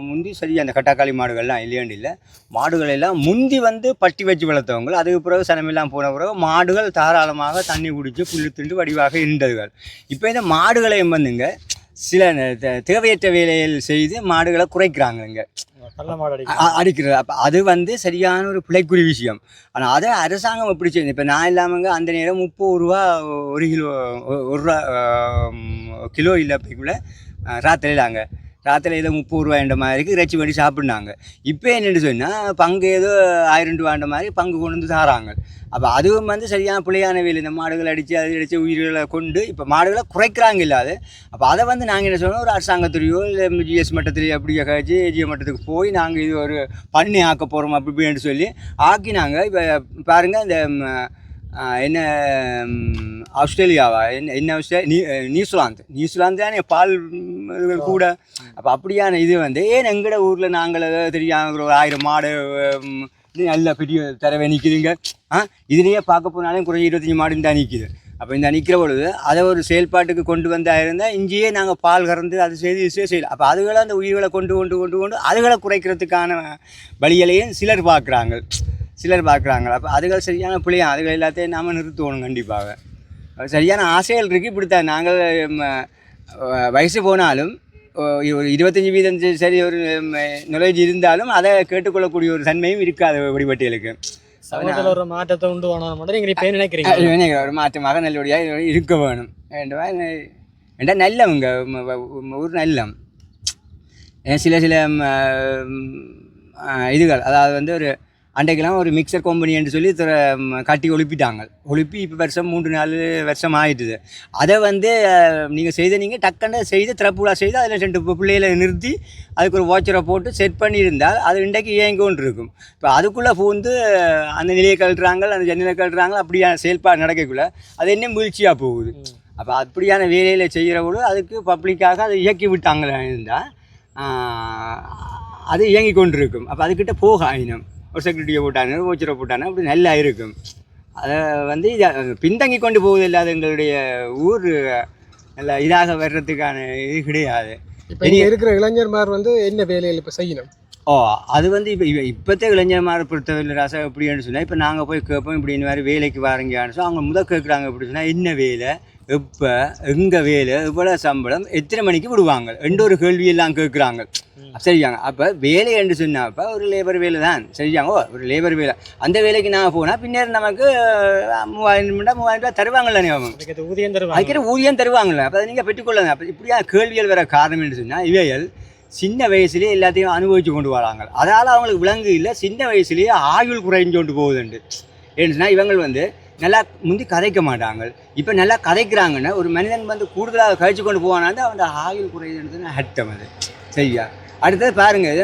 முந்தி சரி அந்த கட்டாக்காளி மாடுகள்லாம் இல்லையாண்டு இல்லை. மாடுகள் எல்லாம் முந்தி வந்து பட்டி வச்சு வளர்த்தவங்க. அதுக்கு பிறகு சனமெல்லாம் போன பிறகு மாடுகள் தாராளமாக தண்ணி குடித்து புல்லு திண்டு வடிவாக இருந்ததுகள். இப்போ இந்த மாடுகளையும் வந்துங்க சில தேவையற்ற வேலைகள் செய்து மாடுகளை குறைக்கிறாங்க. அடிக்கிறது. அப்போ அது வந்து சரியான ஒரு பிழைக்குறி விஷயம். ஆனால் அதை அரசாங்கம் எப்படி செய்யுது. இப்போ நான் இல்லாமங்க அந்த நேரம் 30 ரூபா ஒரு கிலோ இல்லை அப்படிக்குள்ள ராத்திரிலாங்க ராத்திரியில் 30 ரூபாய்ன்ற மாதிரிக்கு இறைச்சி வண்டி சாப்பிட்னாங்க. இப்போ என்னென்னு சொன்னால் பங்கு ஏதோ 1000 ரூபான்ற மாதிரி பங்கு கொண்டு வந்து தாராங்க. அப்போ அதுவும் வந்து சரியான பிள்ளையான வேலை. இந்த மாடுகள் அடித்து அது அடித்து உயிர்களை கொண்டு இப்போ மாடுகளை குறைக்கிறாங்க இல்லாது. அப்போ அதை வந்து நாங்கள் என்ன சொன்னோம் ஒரு அரசாங்கத்துறையோ இல்லை GS மட்டத்துலையோ அப்படியே கழிச்சு AGM மட்டத்துக்கு போய் நாங்கள் இது ஒரு பண்ணி ஆக்க போகிறோம் அப்படின்னு சொல்லி ஆக்கினாங்க. இப்போ பாருங்கள் இந்த என்ன ஆஸ்திரேலியாவா என்ன நியூசிலாந்து தானே பால் கூட. அப்போ அப்படியான இது வந்து ஏன் எங்கட ஊரில் நாங்கள் தெரியாத ஒரு 1000 மாடு நல்ல பெரிய தரவை நிற்கிதுங்க. இதுலேயே பார்க்க போனாலும் குறைஞ்ச 25 மாடு தான் நிற்கிது. அப்போ இந்த நிற்கிற பொழுது அதை ஒரு செயல்பாட்டுக்கு கொண்டு வந்தாயிருந்தால் இங்கேயே நாங்கள் பால் கறந்து அது செய்யலாம். அப்போ அதுகளை அந்த உயிர்களை கொண்டு அதுகளை குறைக்கிறதுக்கான வழிகளையும் சிலர் பார்க்குறாங்க. அப்போ அதுகள் சரியான பிள்ளையா அதுகள் எல்லாத்தையும் நாம் நிறுத்துவோம். கண்டிப்பாக சரியான ஆசைகள் இருக்குது. இப்படித்தான் நாங்கள் வயசு போனாலும் ஒரு 25% சரி ஒரு நாலேஜ் இருந்தாலும் அதை கேட்டுக்கொள்ளக்கூடிய ஒரு தன்மையும் இருக்காது வடிவட்டிகளுக்கு. ஒரு மாற்றத்தை உண்டு பண்ணணும் மட்டும் நீங்கள் இப்போ நினைக்கிறீங்க? ஒரு மாற்றமாக நல்லபடியாக இருக்க வேணும். ஏன்டா நல்லவங்க ஒரு நல்லம் சில இதுகள் அதாவது வந்து ஒரு அன்றைக்கெல்லாம் ஒரு மிக்சர் கம்பெனின்னு சொல்லி கட்டி ஒழிப்பிட்டாங்க. ஒழிப்பி இப்போ வருஷம் 3-4 வருஷம் ஆகிட்டுது. அதை வந்து நீங்கள் டக்குன்னு செய்து திறப்புலா செய்து அதில் 2 பிள்ளைகளை நிறுத்தி அதுக்கு ஒரு வாட்சரை போட்டு செட் பண்ணியிருந்தால் அது இன்றைக்கு இயங்கொண்டு இருக்கும். இப்போ அதுக்குள்ளே பூந்து அந்த நிலையை கழட்டுறாங்க, அந்த ஜன்னலை கழட்டுறாங்க, அப்படியான செயல்பாடு நடக்கக்குள்ள அது இன்னும் வீழ்ச்சியாக போகுது. அப்போ அப்படியான வேலையில் செய்கிறவங்களோ அதுக்கு பப்ளிக்காக அதை இயக்கி விட்டாங்களா இருந்தால் அது இயங்கி கொண்டு இருக்கும். அப்போ அதுக்கிட்ட போக ஆயினும் ஒரு செக்யூரிட்டியை போட்டாங்க, ஓச்சரை போட்டாங்க, அப்படி நல்லா இருக்கும். அதை வந்து பின்தங்கி கொண்டு போகுது இல்லாத எங்களுடைய ஊர் நல்லா இதாக வர்றதுக்கான இது கிடையாது. இப்போ இங்கே இருக்கிற இளைஞர்மார் வந்து என்ன வேலையில் இப்போ செய்யணும்? அது வந்து இப்போத்தே இளைஞர்மாரை பொறுத்தவரை ராசா எப்படின்னு சொன்னால், இப்போ நாங்கள் போய் கேட்போம் இப்படி இந்த மாதிரி வேலைக்கு வாரீங்கன்னு சொன்னால் அவங்க முதல் கேட்குறாங்க. எப்படி சொன்னால் என்ன வேலை, எப்போ, எங்கே வேலை, எவ்வளோ சம்பளம், எத்தனை மணிக்கு விடுவாங்க, ஒரு கேள்வியெல்லாம் கேட்குறாங்க. சரியாங்க. அப்போ வேலை என்று சொன்னாப்போ ஒரு லேபர் வேலை தான். சரியாங்க, ஒரு லேபர் வேலை. அந்த வேலைக்கு நான் போனால் பின்னர் நமக்கு 3000 ரூபா தருவாங்கல்ல, அவங்க ஊதியம் தருவாங்க, அதுக்கு ஊதியம் தருவாங்கல்ல. அப்போ அதை நீங்கள் பெற்றுக்கொள்ளுங்க. அப்போ இப்படியா கேள்விகள் வர காரணம் என்று சொன்னால் இவைகள் சின்ன வயசுலேயே எல்லாத்தையும் அனுபவித்து கொண்டு வராங்க. அதனால் அவங்களுக்கு விலங்கு இல்லை, சின்ன வயசுலேயே ஆயுள் குறைஞ்சு கொண்டு போகுதுண்டு. ஏன்னு சொன்னால் இவங்க வந்து நல்லா முந்தி கதைக்க மாட்டாங்க, இப்போ நல்லா கதைக்கிறாங்கன்னா ஒரு மனிதன் வந்து கூடுதலாக கழிச்சு கொண்டு போவானா அவன் ஆயுள் குறையுதுன்னு அர்த்தம். அது சரியா. அடுத்தது பாருங்கள்,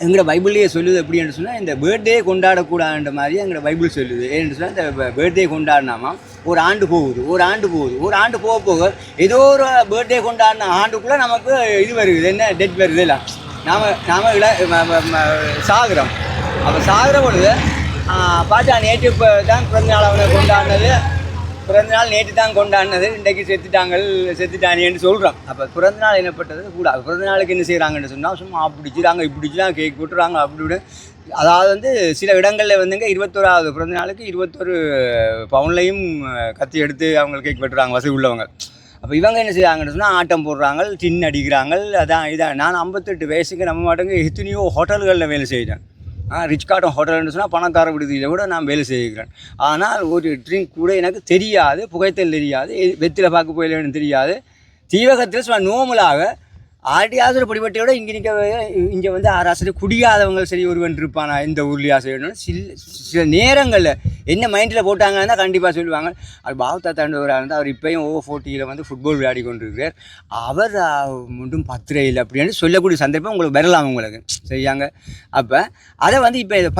எங்களோட பைபிள்லேயே சொல்லுது எப்படின்னு சொன்னால் இந்த பர்த்டே கொண்டாடக்கூடாதுன்ற மாதிரி எங்களோட பைபிள் சொல்லுது. ஏன்னு சொன்னால் இந்த பர்த்டே கொண்டாடினாமா ஒரு ஆண்டு போக போக ஏதோ ஒரு பர்த்டே கொண்டாடின ஆண்டுக்குள்ளே நமக்கு இது வருது, என்ன டெட் வருது இல்லை, நாம் சாகுறோம். அப்போ சாகுற பொழுது பார்த்தா நேற்று இப்போ தான் பிறந்தநாள் அவனை கொண்டாடினது, பிறந்தநாள் நேற்று தான் கொண்டாடினது, இன்றைக்கு செத்துட்டானேன்னு சொல்கிறோம். அப்போ பிறந்தநாள் என்னப்பட்டது கூட. பிறந்தநாளுக்கு என்ன செய்கிறாங்கன்னு சொன்னால் சும்மா அப்படிச்சுறாங்க, இப்படிச்சுலாம் கேக் போட்டுறாங்க, அப்படி விட. அதாவது வந்து சில இடங்களில் வந்துங்க 21வது பிறந்தநாளுக்கு 21 பவுன்லையும் கத்தி எடுத்து அவங்க கேக் வெட்டுறாங்க வசதி உள்ளவங்க. அப்போ இவங்க என்ன செய்கிறாங்கன்னு சொன்னால் ஆட்டம் போடுறாங்க, டின் அடிக்கிறாங்க. இதான் நான் 58 வயசுக்கு நம்ம மாட்டேங்க எத்தனையோ ஹோட்டல்களில் வேலை செய்கிறேன். ரிச் கார்டன் ஹோட்டல்னு சொன்னால் பணக்கார விடுதியில் கூட நான் வேலை செய்கிறேன். ஆனால் ஒரு ட்ரிங்க் கூட எனக்கு தெரியாது, புகைத்தல் தெரியாது, வெத்தில பார்க்க போயிலன்னு தெரியாது. தீவகத்தில் சும்மா நோமலாக ஆடியாசர் படிப்பட்டையோட இங்கே வந்து ஆராசரி குடியாதவங்க சரி ஒருவன் இருப்பானா இந்த ஊர்லேயா செய்யணும். சில நேரங்களில் என்ன மைண்டில் போட்டாங்கன்னா கண்டிப்பாக சொல்லுவாங்க. அது பாவத்தாத்தாண்டவராக இருந்தால் அவர் இப்போயும் O40 வந்து ஃபுட்பால் விளையாடி கொண்டிருக்கிறார், அவர் மட்டும் 10 ரூபாயில் அப்படின்னு சொல்லக்கூடிய சந்தர்ப்பம் உங்களுக்கு வரலாம் உங்களுக்கு. சரியாங்க. அப்போ அதை வந்து இப்போ இதை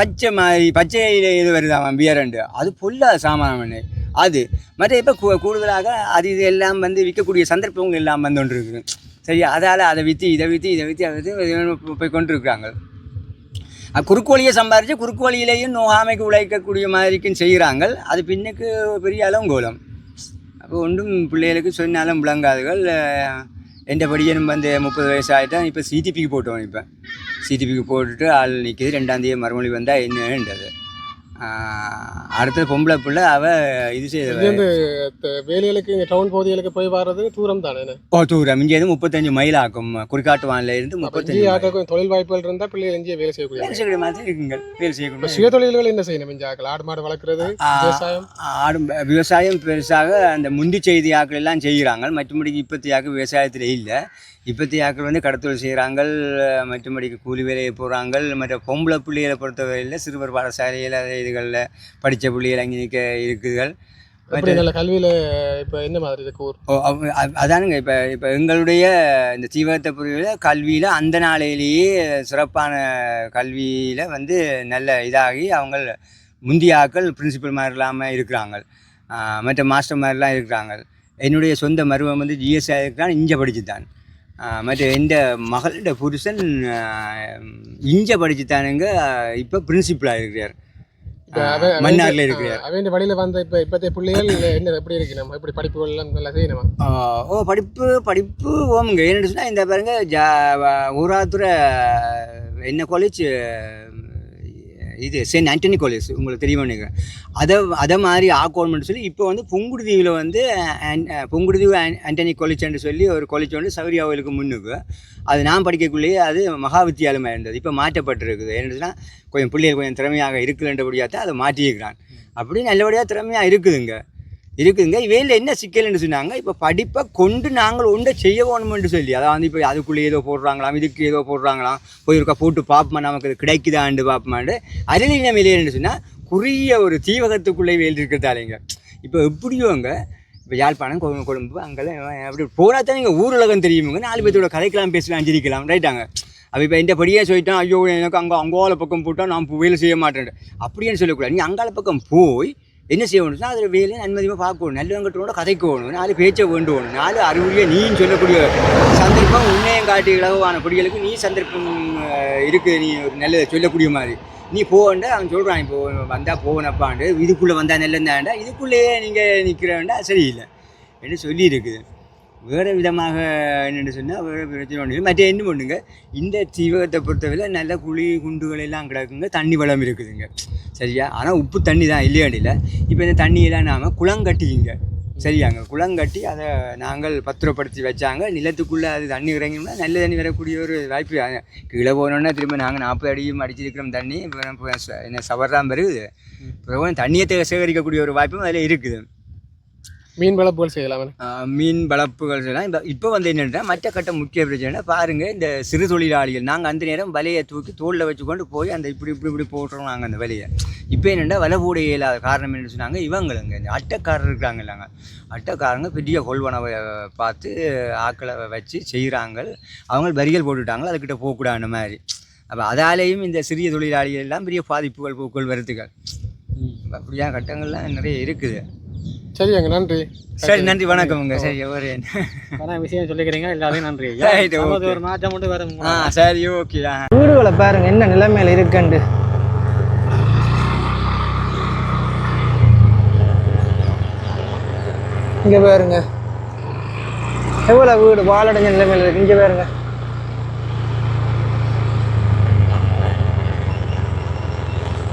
பச்சையில் இது வருதாம் பியரண்டு, அது பொல்லாத சாமான் அது மற்ற இப்போ கூடுதலாக அது இது எல்லாம் வந்து விற்கக்கூடிய சந்தர்ப்பங்கள் எல்லாம் வந்து கொண்டு இருக்குது. சரியா. அதால் அதை விற்று இதை போய் கொண்டு இருக்கிறாங்க. குறுக்கு வழியை சம்பாரித்து குறுக்கு வழியிலேயும் நோகாமைக்கு உழைக்கக்கூடிய மாதிரிக்கும் செய்கிறாங்க. அது பின்னுக்கு பெரிய அலங்கோலம். அப்போ ஒன்றும் பிள்ளைகளுக்கு சொன்னாலும் விளங்காதுகள். எந்த படியனும் வந்து 30 வயசு ஆகிட்டான். இப்போ சிடிபிக்கு போட்டோம். இப்போ சிடிபிக்கு போட்டுட்டு ஆள் நிற்கிது. 2ஆம் தேதி மறுமொழி வந்தால் என்னன்றது. அடுத்தது பொம்பளை பிள்ளை அவள் இது செய்ய வேலைகளுக்கு இங்கே டவுன் பகுதிகளுக்கு போய் வர்றது தூரம் தானே? தூரம். இங்கேருந்து 35 மைல் ஆகும். குறிக்காட்டு வானில இருந்து 35 தொழில் வாய்ப்புகள் இருந்தால் பிள்ளைகள் இங்கே வேலை செய்யக்கூடிய மாதிரி இருக்குங்க. வேலை செய்யக்கூடிய சுய தொழில்கள் என்ன செய்யணும்? ஆடு மாடு வளர்க்குறது, விவசாயம் பெருசாக அந்த முந்தி செய்தி ஆக்கள் எல்லாம் செய்கிறாங்க. மற்றபடிக்கு இப்பத்தி ஆக்கள் விவசாயத்தில் இல்லை. இப்பத்தி ஆக்கள் வந்து கடத்தொழில் செய்கிறாங்க, மற்றபடிக்கு கூலி வேலையை போகிறாங்க. மற்ற பொம்பளை பிள்ளைகளை பொறுத்தவரையில் சிறுவர் பாடசாலையில் இதுகளில் படித்த பிள்ளைகள் அங்கே இருக்குதுகள். கல்வியில் இப்போ என்ன மாதிரி இருக்கு? அதானுங்க. இப்போ எங்களுடைய இந்த தீவிரத்தை பொறுத்தவரையில் கல்வியில் அந்த நாளையிலேயே சிறப்பான கல்வியில் வந்து நல்ல இதாகி அவங்க முந்திய ஆக்கள் பிரின்சிபல் மாதிரி இல்லாமல் இருக்கிறாங்க, மற்ற மாஸ்டர் மாதிரிலாம் இருக்கிறாங்க. என்னுடைய சொந்த மருமகன் வந்து GS இருக்கிறான், இங்கே படிச்சு தான். மற்ற எந்த மகளோட புருஷன் இங்கே படிச்சுத்தானுங்க, இப்போ பிரின்சிபலாக இருக்கிறார், மன்னாரில் இருக்கிறார். அவன் வழியில் வந்த இப்போத்தைய பிள்ளைகள் என்ன எப்படி இருக்கு? நம்ம எப்படி படிப்புகள்லாம் நல்லா செய்யணுமா? படிப்பு ஓமுங்க. என்னென்னு சொன்னால் இந்த பாருங்க ஊராத்துறை என்ன காலேஜ் இது சென்ட் ஆண்டனி காலேஜ் உங்களுக்கு தெரியுமா நினைக்கிறேன். அதை மாதிரி ஆக்கணும்னு சொல்லி இப்போ வந்து புங்குடுதீவில் வந்து புங்குடுதீவு ஆண்டனி காலேஜ்னு சொல்லி ஒரு காலேஜ் வந்து சௌரியா கோயிலுக்கு முன்னுக்கு அது நான் படிக்கக்குள்ளேயே அது மகா வித்தியாலயமாக இருந்தது. இப்போ மாற்றப்பட்டிருக்குது. என்னன்னா கொஞ்சம் பிள்ளைகள் கொஞ்சம் திறமையாக இருக்குதுன்றபடியாக தான் அதை மாற்றியிருக்கிறான். அப்படி நல்லபடியாக திறமையாக இருக்குதுங்க. இருக்குதுங்க. இவையில் என்ன சிக்கல்னு சொன்னாங்க, இப்போ படிப்பை கொண்டு நாங்கள் ஒன்றை செய்ய வேணுமென்று சொல்லி, அதாவது இப்போ அதுக்குள்ளே ஏதோ போடுறாங்களாம், இதுக்கு ஏதோ போடுறாங்களாம், போயிருக்கா போட்டு பார்ப்போமா, நமக்கு அது கிடைக்குதாண்டு பார்ப்போமாண்டு அதில் வெளியேன்னு சொன்னால் குறுகிய ஒரு தீவகத்துக்குள்ளே வேல் இருக்கிறதாலேங்க. இப்போ எப்படியோங்க இப்போ யாழ்ப்பாணம் கொழும்பு அங்கெல்லாம் அப்படி போனால் தான் நீங்கள் ஊருலகம் தெரியுமுங்க, 4 பேர்த்தோட கதைக்கலாம் பேசலாம் சிரிக்கலாம் ரைட்டாங்க. அப்போ இப்போ இந்த படியே சொல்லிட்டான், ஐயோ எனக்கு அங்கால பக்கம் போட்டால் நான் வேலை செய்ய மாட்டேன் அப்படின்னு சொல்லக்கூடாது. நீங்கள் அங்கால பக்கம் போய் என்ன செய்யணும்னா அதில் வேலையை நன்மதியமாக பார்க்கணும், நல்லவங்கட்டோட கதைக்கணும், 4 பேச்சை வேண்டுவோம், 4 அறிவுரையை நீன்னு சொல்லக்கூடிய சந்தர்ப்பம் உன்னையும் காட்டி இலகுவான குடிகளுக்கு நீ சந்தர்ப்பம் இருக்குது, நீ ஒரு நல்லதை சொல்லக்கூடிய மாதிரி நீ போவேண்டா. அவன் சொல்கிறான் இப்போ வந்தால் போவனப்பாண்டு, இதுக்குள்ளே வந்தால் நல்லதாண்டா, இதுக்குள்ளேயே நீங்கள் நிற்கிறவேண்டா சரியில்லை என்று சொல்லி இருக்குது. வேறு விதமாக என்னென்னு சொன்னால் வேறு பிரச்சனை ஒன்று மற்ற என்ன பண்ணுங்க, இந்த தீவகத்தை பொறுத்தவரை நல்ல குழி குண்டுகள் எல்லாம் கிடக்குங்க, தண்ணி வளம் இருக்குதுங்க சரியா. ஆனால் உப்பு தண்ணி தான் இல்லையாண்டில்லை. இப்போ இந்த தண்ணியெல்லாம் நாம் குளங்கட்டிங்க சரியாங்க, குளங்கட்டி அதை நாங்கள் பத்திரப்படுத்தி வச்சாங்க. நிலத்துக்குள்ளே அது தண்ணி இறங்கினோம்னா நல்ல தண்ணி வரக்கூடிய ஒரு வாய்ப்பு. கீழே போனோன்னா திரும்ப நாங்கள் 40 அடியும் அடிச்சிருக்கிறோம் தண்ணி, என்ன சவர்தான் வருது, பிறகு தண்ணியை சேகரிக்கக்கூடிய ஒரு வாய்ப்பும் அதில் இருக்குது. மீன் வளர்ப்புகள் செய்யலாம், மீன் வளர்ப்புகள் செய்யலாம். இப்போ வந்து என்னென்னா மற்ற கட்ட முக்கிய பிரச்சனை பாருங்கள், இந்த சிறு தொழிலாளிகள் நாங்கள் அந்த நேரம் வலையை தூக்கி தோளில் வச்சு கொண்டு போய் அந்த இப்படி போட்டுறோம் நாங்கள் அந்த வலையை. இப்போ என்னென்னா வலை போட இயலாத காரணம் என்ன சொன்னாங்க, இவங்களுங்க இந்த அட்டைக்காரர் இருக்காங்க இல்லைங்க, அட்டைக்காரங்க பெரிய கொள்வனவை பார்த்து ஆக்களை வச்சு செய்கிறாங்க, அவங்க வரிகள் போட்டுவிட்டாங்களோ அதுக்கிட்ட போகக்கூடாது அந்த மாதிரி. அப்போ அதாலேயும் இந்த சிறிய தொழிலாளிகள் எல்லாம் பெரிய பாதிப்புகள் போக்குவல் வருத்துகள் அப்படியான கட்டங்கள்லாம் நிறைய இருக்குது. சரிங்க, நன்றி. சரி, நன்றி, வணக்கம்ங்க. சரி, ஒரு விஷயம் சொல்லிக்கிறீங்க, எல்லாத்தையும் நன்றி. ஒரு மாற்றம் மட்டும் வரும். சரி, ஓகே. வீடுகளை பாருங்க என்ன நிலைமையில இருக்குண்டு. இங்க பாருங்க எவ்வளவு வீடு வாழடைஞ்ச நிலைமையில இருக்கு. இங்க பாருங்க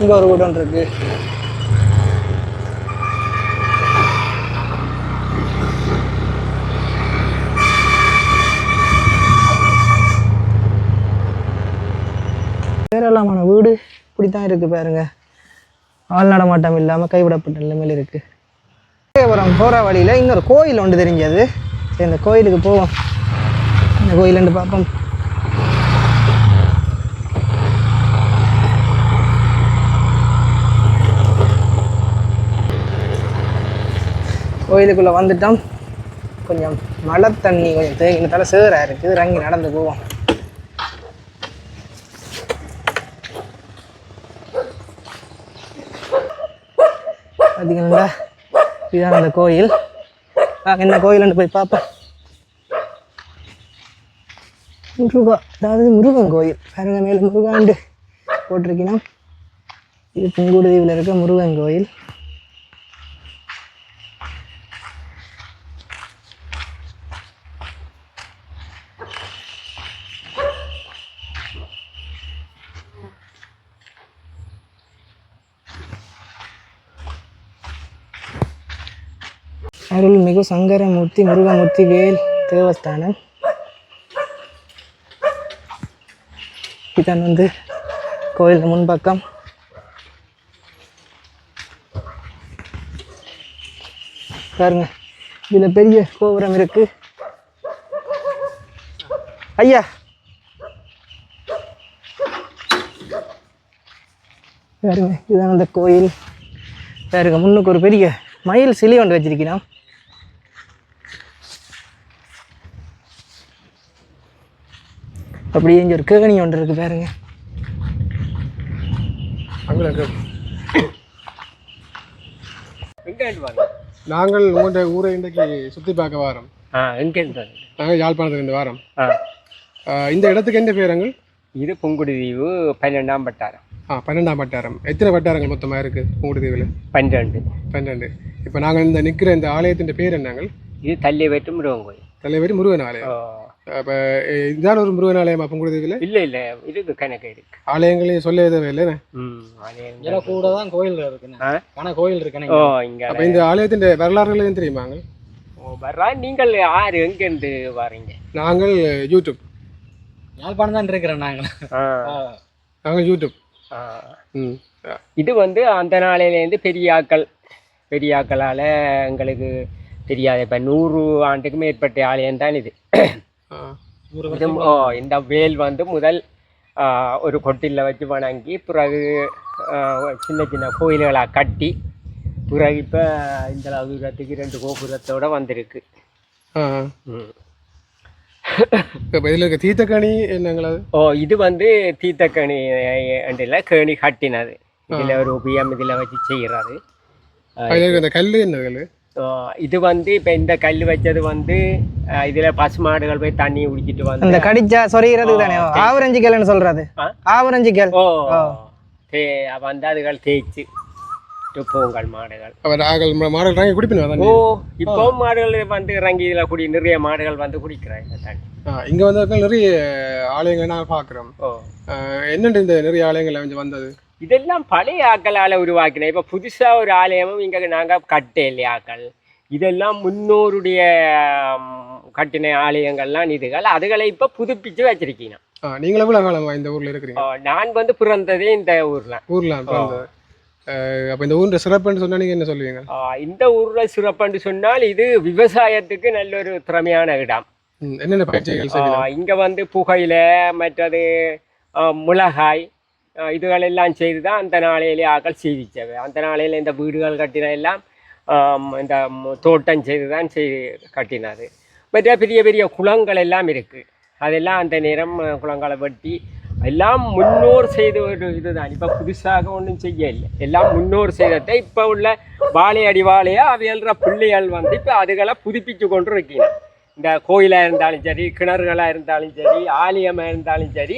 இங்க ஒரு வீடு ஒன்று இருக்கு. ஏராளமான வீடு இப்படித்தான் இருக்கு பாருங்க, ஆள் நடமாட்டம் இல்லாமல் கைவிடப்பட்ட நிலைமையில் இருக்கு. அப்புறம் போகிற வழியில் இன்னொரு கோயில் ஒன்று தெரிஞ்சது. சரி, இந்த கோயிலுக்கு போவோம். இந்த கோயிலுண்டு பார்ப்போம். கோயிலுக்குள்ளே வந்துட்டோம். கொஞ்சம் மழை தண்ணி கொஞ்சம் தேங்கினதால சேராக இருக்குது, இறங்கி நடந்து போவோம். பார்த்தீங்கன்னா இதுதான் அந்த கோயில். என்ன கோயில்னு போய் பார்ப்பேன். அதாவது முருகன் கோயில் பாருங்க, மேலே முருகாண்டு போட்டிருக்கணும். இது புங்குடுதீவில் இருக்க முருகன் கோயில். அருள்மிகு சங்கரமூர்த்தி முருகமூர்த்தி வேல் தேவஸ்தானம். இதான் வந்து கோயில் முன்பக்கம். பாருங்க, இதில் பெரிய கோபுரம் இருக்கு. ஐயா பாருங்க, இதுதான் அந்த கோயில். பாருங்க, முன்னுக்கு ஒரு பெரிய மயில் சிலை ஒன்று வச்சிருக்கிறோம். அப்படியே இங்கே ஒரு கேணி ஒன்று இருக்கு பாருங்க. நாங்கள் உங்களுடைய ஊரை இன்றைக்கு சுற்றி பார்க்க வாரோம். நாங்கள் யாழ்ப்பாணத்துக்கு வாரோம். இந்த இடத்துக்கு என்ன பேருங்கள்? இது புங்குடுதீவு 12ஆம் வட்டாரம். 12ஆம் வட்டாரம். எத்தனை வட்டாரங்கள் மொத்தமாக இருக்குது புங்குடுதீவில்? 12. இப்போ நாங்கள் இந்த நிற்கிற இந்த ஆலயத்தின் பேர் என்னங்கள்? இது தல்லிவேட்டு முருகன் கோயில். தல்லிவேட்டு முருகன் ஆலயம். அப்போ இதுதான் ஒரு முருகன் ஆலயமா புங்குடுதீவில்? இல்லை இருக்கு, கணக்கு இருக்கு. ஆலயங்களையும் சொல்ல எதுவும் இல்லைண்ணே. ஆலயங்கள் கூட தான் கோயில் இருக்குண்ணே. கோயில் இருக்குண்ணே. இங்கே அப்போ இந்த ஆலயத்தின் வரலாறுகளையும் தெரியுமாங்க? நீங்கள் யார் எங்கேருந்து வாரீங்க? நாங்கள் யூடியூப். யாழ்ப்பாணம் தான் இருக்கிறோம் நாங்கள் யூடியூப். இது வந்து அந்த நாளையிலேருந்து பெரிய ஆக்கள் பெரியாக்களால் எங்களுக்கு தெரியாது. இப்போ 100 ஆண்டுக்கு மேற்பட்ட ஆலயம் தான் இது. இந்த வேல் வந்து முதல் ஒரு கொட்டிலில் வச்சு வணங்கி பிறகு சின்ன சின்ன கோயில்களாக கட்டி பிறகு இப்போ இந்த தூரத்துக்கு 2 கோபுரத்தோடு வந்திருக்கு. இதில் இருக்க தீர்த்தக்கணி என்னங்களா? இது வந்து தீர்த்தக்கணி இல்லை, கேணி கட்டினது. இதில் ஒரு உபயம் இதில் வச்சு செய்கிறது. இந்த கல் என்ன கல்? இது வந்து இப்போ இந்த கல் வச்சது வந்து இதில் பசுமாடுகள் போய் தண்ணி குடிச்சிட்டு வந்து அந்த கடிச்சா சொரிகிறதுக்கு தானே ஆவரஞ்சி கல்னு சொல்கிறது. ஆவரஞ்சி கல் வந்து அதுகள் தேய்ச்சி பொங்கல் மாடுகள் மாடுகள் குடிப்பினா. இப்போவும் மாடுகள் வந்து இறங்கி இதில் நிறைய மாடுகள் வந்து குடிக்கிறாங்க தண்ணி. இங்கே வந்து நிறைய ஆலயங்கள் நாங்கள் பார்க்குறோம். என்னென்ன இந்த நிறைய ஆலயங்கள் கொஞ்சம் வந்தது? இதெல்லாம் பழைய ஆக்களால் உருவாக்கினேன். இப்போ புதுசாக ஒரு ஆலயமும் இங்கே நாங்கள் கட்டேன் ஆக்கள். இதெல்லாம் முன்னோருடைய கட்டின ஆலயங்கள்லாம் இதுகள். அதுகளை இப்போ புதுப்பிச்சு வச்சிருக்கீங்க. நீங்களும் எவ்வளோ காலமா இந்த ஊரில் இருக்கிறீங்க? நான் வந்து பிறந்ததே இந்த ஊரில். அப்போ இந்த ஊரில் சிறப்புன்னு சொன்னால் நீங்கள் என்ன சொல்லுவீங்க? இந்த ஊரில் சிறப்புன்னு சொன்னால் இது விவசாயத்துக்கு நல்ல ஒரு திறமையான இடம். என்னென்ன பயிற்சிகள்? இங்கே வந்து புகையிலை, மற்றது மிளகாய், இதுகளெல்லாம் செய்து தான் அந்த நாளையிலே ஆக்கள் செய்விச்சவை. அந்த நாளையில் இந்த வீடுகள் கட்டின எல்லாம் இந்த தோட்டம் செய்து தான் கட்டினது. மற்ற பெரிய பெரிய குளங்கள் எல்லாம் இருக்குது. அதெல்லாம் அந்த நேரம் குளங்களை வெட்டி எல்லாம் முன்னோர் செய்த ஒரு இதுதான். இப்போ புதுசாக ஒன்றும் செய்ய இல்லை. எல்லாம் முன்னோர் செய்ததை இப்போ உள்ள வாழையடி வாழையாக அவையல்ற பிள்ளைகள் வந்து இப்போ அதுகளை புதுப்பிச்சு கொண்டு இருக்கீங்க. இந்த கோயிலாக இருந்தாலும் சரி, கிணறுகளாக இருந்தாலும் சரி, ஆலயமாக இருந்தாலும் சரி,